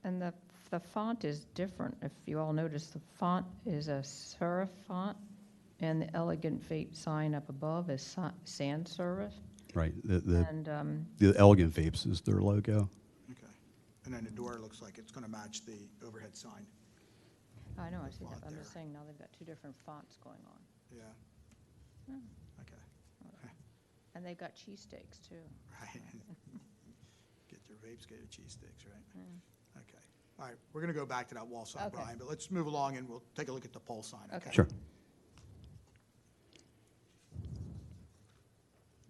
And the font is different. If you all notice, the font is a serif font, and the Elegant Vape sign up above is sans serif. Right. And The Elegant Vapes is their logo. Okay. And then the door looks like it's going to match the overhead sign. I know, I see that. font I'm there. just saying now they've got two different fonts going on. Yeah. Hmm. Okay. And they've got cheesesteaks, too. Right. Get your vapes, get your cheesesteaks, right? Yeah. Okay. All right, we're going to go back to that wall sign, Okay. Brian, but let's move along and we'll take a look at the pole sign, okay? Okay. Sure.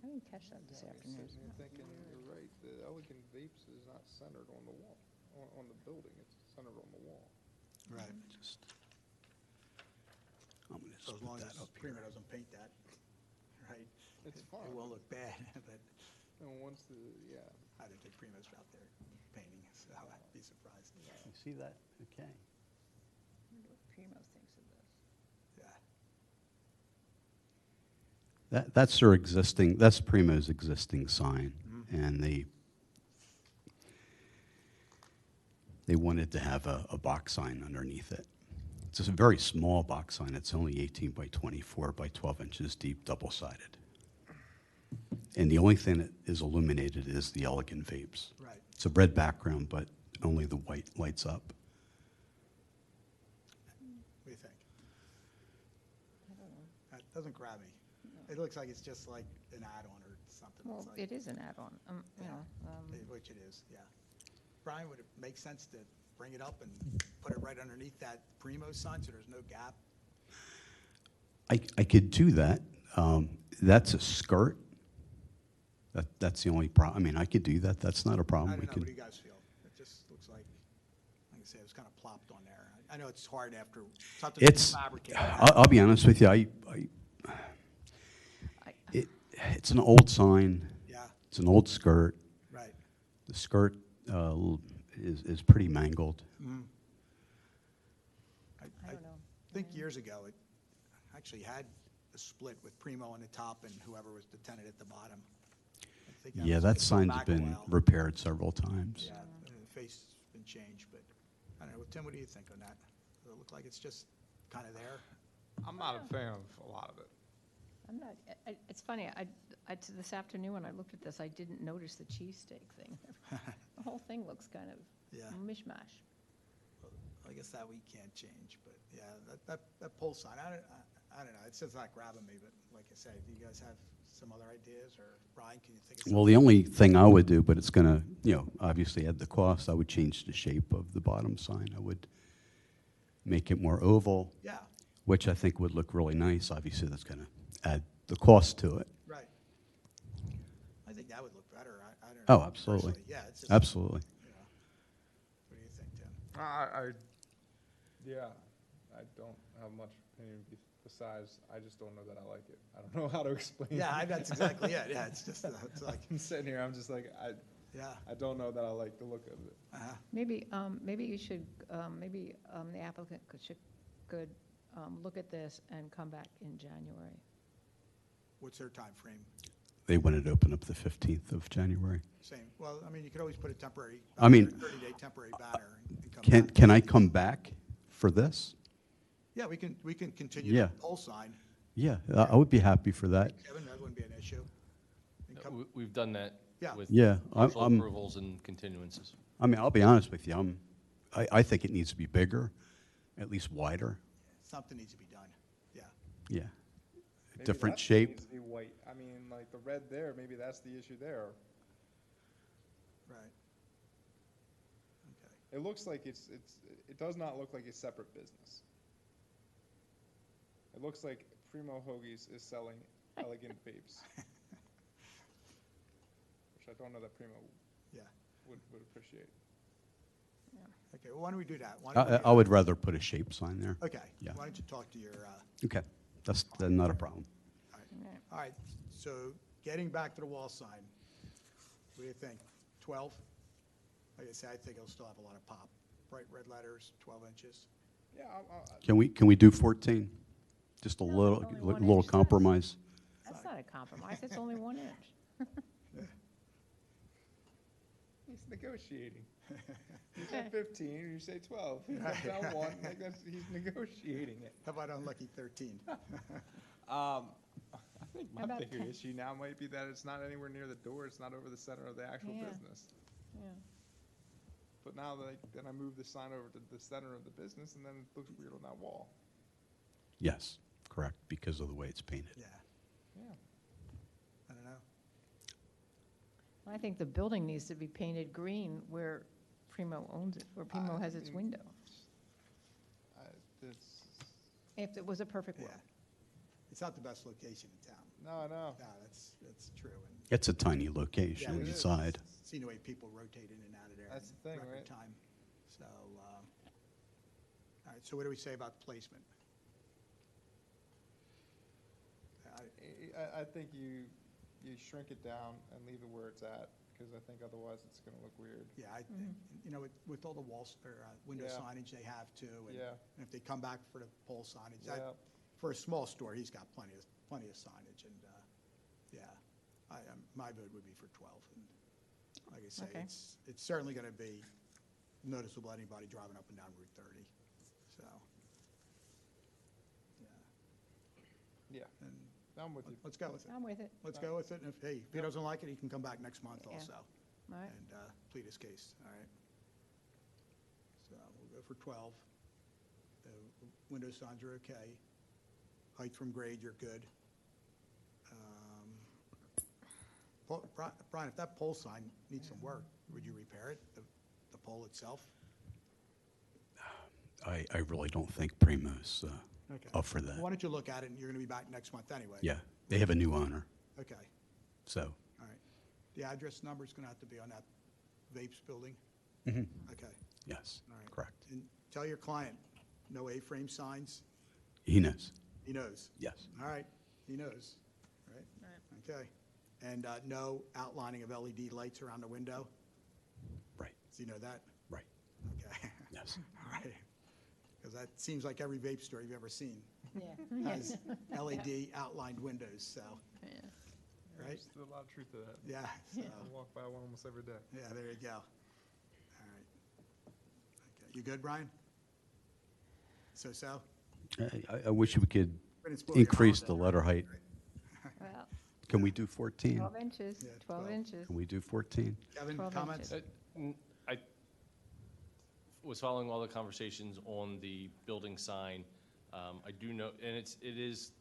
I didn't catch that this afternoon. You're thinking, you're right, the Elegant Vapes is not centered on the wall, on the building, it's centered on the wall. Right. I'm going to So as put long that as up here. Prima doesn't paint that, right? It's It fine. will look bad, but And once yeah. I don't think Prima's out there painting, so I'd be surprised. You see that? Okay. What Primo thinks of this. Yeah. That's their existing, that's Primo's existing sign. And they wanted to have a box sign underneath it. It's a very small box sign. It's only 18 by 24 by 12 inches deep, double-sided. And the only thing that is illuminated is the Elegant Vapes. Right. It's a red background, but only the white lights up. What do you think? That doesn't grab me. It looks like it's just like an add-on or something. Well, It's like- it is an add-on, you Yeah. know. Which it is, yeah. Brian, would it make sense to bring it up and put it right underneath that Primo sign so there's no gap? I could do that. That's a skirt. That's the only problem. I mean, I could do that. That's not a I problem. don't We know, what do can. you guys feel? It just looks like I say, it was kind of plopped on there. I know it's hard after something It's, fabricated. I'll be honest with you, it's an old sign. Yeah, It's an old skirt. right. The skirt is pretty mangled. I don't know. think years ago, it actually had a split with Primo on the top and whoever was the tenant at the bottom. I think Yeah, was- that it's going sign's back a been while. repaired several times. Yeah, the face has been changed, but I don't know. Tim, what do you think on that? Does it look like it's just kind of there? I'm not a fan of a lot of it. I'm not, it's funny, this afternoon when I looked at this, I didn't notice the cheesesteak thing. The whole thing looks kind of Yeah. mishmash. I guess that we can't change, but yeah, that pole sign, I don't know, it's just not grabbing me, but like I say, do you guys have some other ideas, or Brian, can you think of something? Well, the only thing I would do, but it's gonna, obviously add the cost, I would change the shape of the bottom sign. I would make it more oval, Yeah, which I think would look really nice. Obviously, that's gonna add the cost to it. right. I think that would look better, I don't know. Oh, absolutely. personally. Yeah, it's just, Absolutely. you know. What do you think, Tim? Yeah, I don't have much opinion besides, I just don't know that I like it. I don't know how to explain it. Yeah, that's exactly it, yeah, it's just, it's like, I'm sitting here, I'm just like, yeah. I don't know that I like the look of it. Maybe you should, the applicant could look at this and come back in January. What's their time frame? They wanted to open up the 15th of January. Same, well, I mean, you could always put a temporary, I mean, 30-day temporary banner and come Can, back. can I come back for this? Yeah, we can continue Yeah. the pole sign. Yeah, I would be happy for that. Kevin, that wouldn't be an issue. And come- We've done that Yeah. with Yeah, partial I'm- approvals and continuances. I mean, I'll be honest with you, I think it needs to be bigger, at least wider. Something needs to be done, yeah. Yeah. Maybe Different that's what shape. needs to be white. I mean, like the red there, maybe that's the issue there. Right. Okay. It looks like it does not look like a separate business. It looks like Primo Hoagies is selling elegant vapes. Which I don't know that Primo Yeah, would appreciate. okay, well, why don't we do that? Why don't we- I would rather put a shape sign there. Okay, Yeah. why don't you talk to your, Okay, that's then not a problem. all right, so getting back to the wall sign, what do you think? 12? Like I say, I think it'll still have a lot of pop. Bright red letters, 12 inches. Yeah, Can we do 14? Just a No, little, only 1 little inch less. compromise? That's not a compromise, it's only 1 inch. he's negotiating. You said 15, you say 12. He comes down one, like he's negotiating it. How about unlucky 13? I think How my about bigger 10? issue now might be that it's not anywhere near the door, it's not over the center of the actual Yeah. business. Yeah. But now then I move the sign over to the center of the business, and then it looks weird on that wall. Yes, correct, because of the way it's painted. Yeah, Yeah. I don't know. I think the building needs to be painted green where Primo owns it, where Primo has its window, if it was a perfect world. Yeah. It's not the best location in town. No, No, that's true. And It's a tiny yeah, location it is. inside. Seen the way people rotate in and out of there. That's in the thing, record right? time. So, all right, so what do we say about placement? I think you shrink it down and leave it where it's at, because I think otherwise it's gonna look weird. Yeah, you know, with all the walls, or window Yeah. signage they have too. And Yeah. and if they come back for the pole signage, Yeah. for a small store, he's got plenty of signage. And, yeah, my vote would be for 12. And like I say, Okay. it's certainly going to be noticeable to anybody driving up and down Route 30. So, yeah. Yeah, And I'm with you. let's go with it. I'm with it, Let's go with it. And if he doesn't like it, he can come back next month Yeah. also all right? and plead his case, all right? So we'll go for 12. The window signs are okay. Height from grade, you're good. Brian, if that pole sign needs some work, would you repair it, the pole itself? I really don't think Primo's Okay. up for Why that. don't you look at it, and you're going to be back next month anyway? Yeah, they have a new owner, Okay, so all right. The address number is going to have to be on that Vapes building? Mhm. Okay, Yes, all right. correct. And tell your client, no A-frame signs? He knows. He knows? Yes. All right, he knows, right? Okay. And no outlining of LED lights around the window? Right. Does he know that? Right. Okay. Yes. All right. Because that seems like every vape store you've ever seen Yeah. has LED outlined windows, so, right? There's a lot of truth to that. Yeah, so, I walk by one almost every day. yeah, there you go. All right. Okay, you good, Brian? So? I wish we could But it's supposed to be increase the holiday. letter height. Well, Can we do 14? 12 inches, Yeah, 12 12. inches. Can we do 14? Kevin, 12 comments? inches. I was following all the conversations on the building sign. I do know, and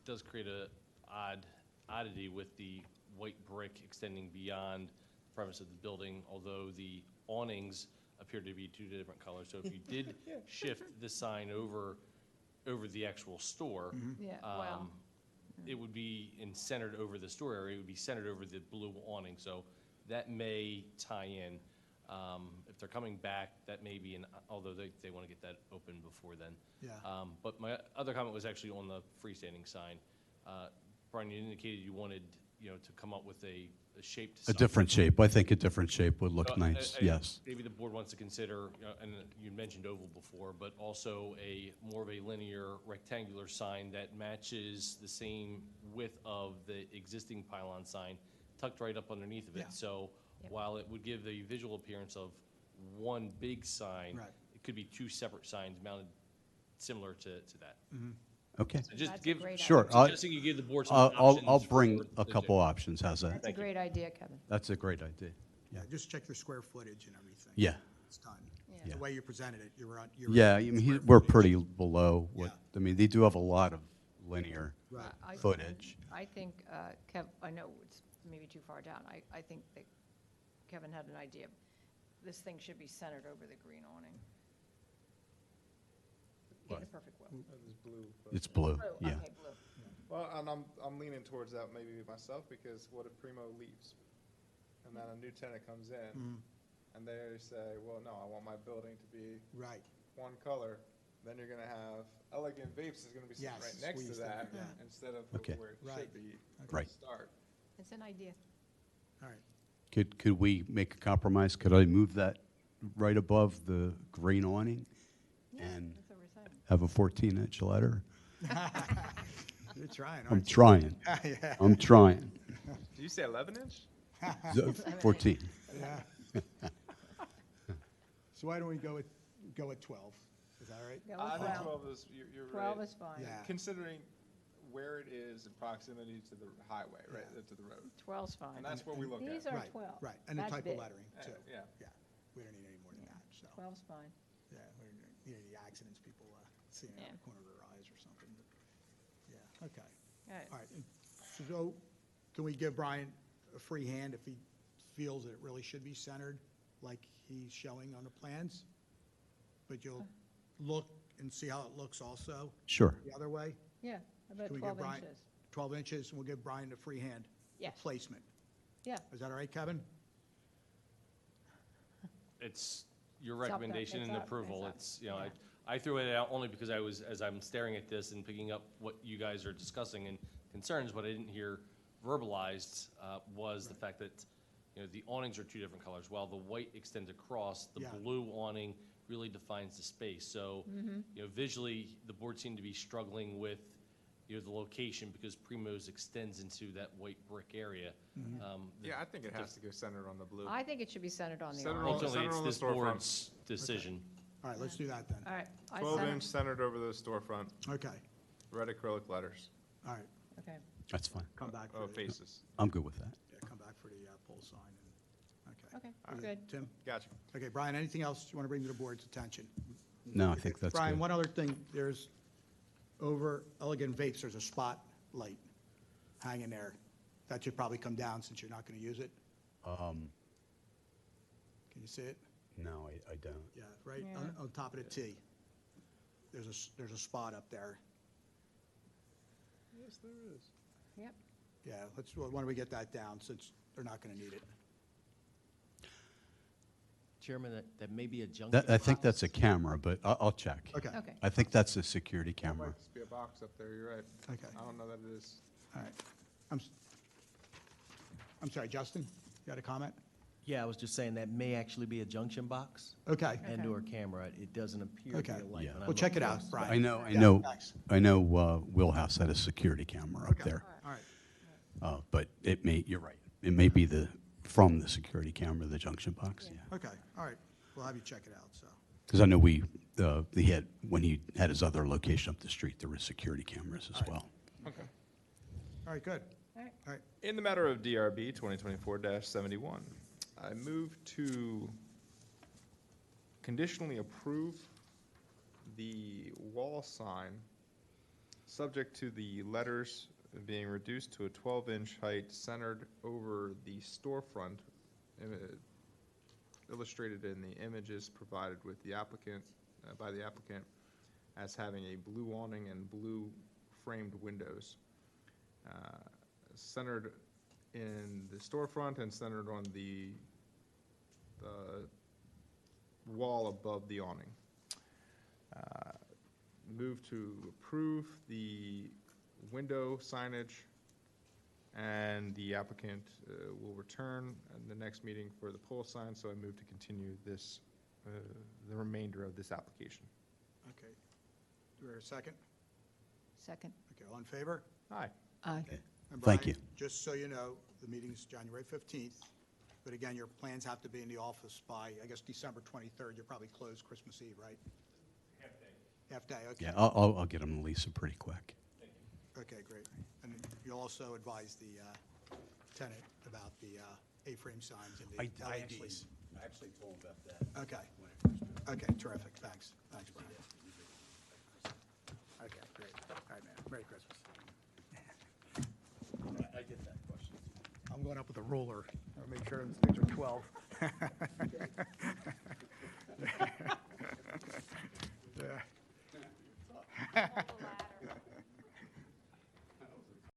does create a oddity with the white brick extending beyond the premise of the building, although the awnings appear to be two different colors. So if you did shift the sign over the actual store, Yeah, well, it would be centered over the store area, it would be centered over the blue awning, so that may tie in. If they're coming back, that may be, although they want to get that open before then. Yeah. But my other comment was actually on the freestanding sign. Brian, you indicated you wanted, to come up with a shaped A sign. different shape. I think a different shape would look So, nice, yes. Maybe the board wants to consider, and you mentioned oval before, but also more of a linear rectangular sign that matches the same width of the existing pylon sign tucked right up underneath of it. Yeah. So Yep. while it would give the visual appearance of one big sign, Right. it could be two separate signs mounted similar to that. Okay. So just That's a give, great Sure. suggesting you give the board some I'll options. bring for a the couple options. How's that? that's a great idea, Kevin. That's a great idea. Yeah, just check your square footage and everything. Yeah. It's done. Yeah. The way you presented it, you were on. Yeah, I mean, we're pretty below what, I mean, they do have a lot of linear Right. footage. I think, Kev, I know it's maybe too far down. I think that Kevin had an idea. This thing should be centered over the green awning. In a perfect world. It's blue. but- It's blue, Blue, yeah. okay, blue. Well, and I'm leaning towards that maybe myself, because what if Primo leaves? And then a new tenant comes in, and they say, well, no, I want my building to be Right. one color. Then you're gonna have Elegant Vapes is gonna be sitting Yes, right next to squeezed in, that, yeah. instead of Okay. where it Right. should be at Right. the start. It's an idea. All right. Could we make a compromise? Could I move that right above the green awning and That's what we're saying. have a 14-inch letter? You're trying, I'm aren't you? trying. Yeah. I'm trying. Did you say 11-inch? 14. Yeah. So why don't we go with 12? Is that all right? Go I with think 12. 12 is, you're 12 right. is fine. Yeah. Considering where it is in proximity to the highway, right, to the road. 12's fine. And that's what we look at. These are Right, 12. right, and the That's type big. of lettering, too. Yeah. Yeah, we don't need any more than that, so. 12's fine. Yeah, we don't need any accidents, people seeing it out Yeah. the corner of their eyes or something. But, yeah, okay. All right. All right, and so can we give Brian a free hand if he feels that it really should be centered, like he's showing on the plans? But you'll look and see how it looks also Sure. the other way? Yeah, about Can we give 12 Brian inches. 12 inches, and we'll give Brian the free hand. Yes. Placement. Yeah, Is that all right, Kevin? It's your It's up, recommendation it's and up, approval. it's up. It's, I threw it out only because as I'm staring at this and picking up what you guys are discussing and concerns, what I didn't hear verbalized was the fact that, the awnings are two different colors. While the white extends across, the Yeah. blue awning really defines the space. So, visually, the board seemed to be struggling with, the location because Primos extends into that white brick area. Yeah, I think it has to go centered on the blue. I think it should be centered on the Centered awning. on- Ultimately, it's on the this storefront. board's decision. All right, let's do that then. All right. I 12-inch center- centered over the storefront, Okay, red acrylic letters, all right, Okay. That's fine. come back for oh, the, faces. I'm good with that. yeah, come back for the pole sign. Okay, All right, good. Tim? Gotcha. Okay, Brian, anything else you want to bring to the board's attention? No, I think that's Brian, good. one other thing, there's, over Elegant Vapes, there's a spotlight hanging there. That should probably come down since you're not going to use it. Can you see it? No, I don't. Yeah, right Yeah. on top of the T. There's a spot up there. Yes, there is. Yep. Yeah, why don't we get that down since they're not going to need it. Chairman, that may be a junction That, I think box. that's a camera, but I'll check. Okay, Okay. I think that's a security There camera. might just be a box up there, you're right. Okay. I don't know that it is. all right. I'm sorry, Justin, you had a comment? Yeah, I was just saying that may actually be a junction box Okay, and/or camera. It doesn't appear to be okay. a light. when I We'll check looked it out, close. Brian. I know, I Yeah, know, thanks. I know Wheelhouse had a security camera up Okay, there. all right. But it may, you're right. It may be from the security camera, the junction box, yeah. Okay, all right. We'll have you check it out, so. Because I know when he had his other location up the street, there were security cameras as well. Okay. All right, good. All right. All right, In the matter of DRB 2024-71, I move to conditionally approve the wall sign, subject to the letters being reduced to a 12-inch height centered over the storefront, illustrated in the images provided with the applicant, by the applicant, as having a blue awning and blue framed windows, centered in the storefront and centered on the wall above the awning. Move to approve the window signage, and the applicant will return in the next meeting for the pole sign, so I move to continue this, the remainder of this application. okay. Do we have a second? Second. Okay, all in favor? Aye. Aye. And Thank Brian, you. just so you know, the meeting's January 15th, but again, your plans have to be in the office by, I guess, December 23rd. You're probably closed Christmas Eve, right? Half day, okay. Yeah, I'll get them to Lisa pretty quick. Okay, great. And you'll also advise the tenant about the A-frame signs and the LEDs. I actually told him about that. Okay. Okay, terrific. Thanks. Thanks, Brian. Okay, great. All right, man. Merry Christmas. I get that question. I'm going up with a ruler. I'll make sure these things are 12. Yeah.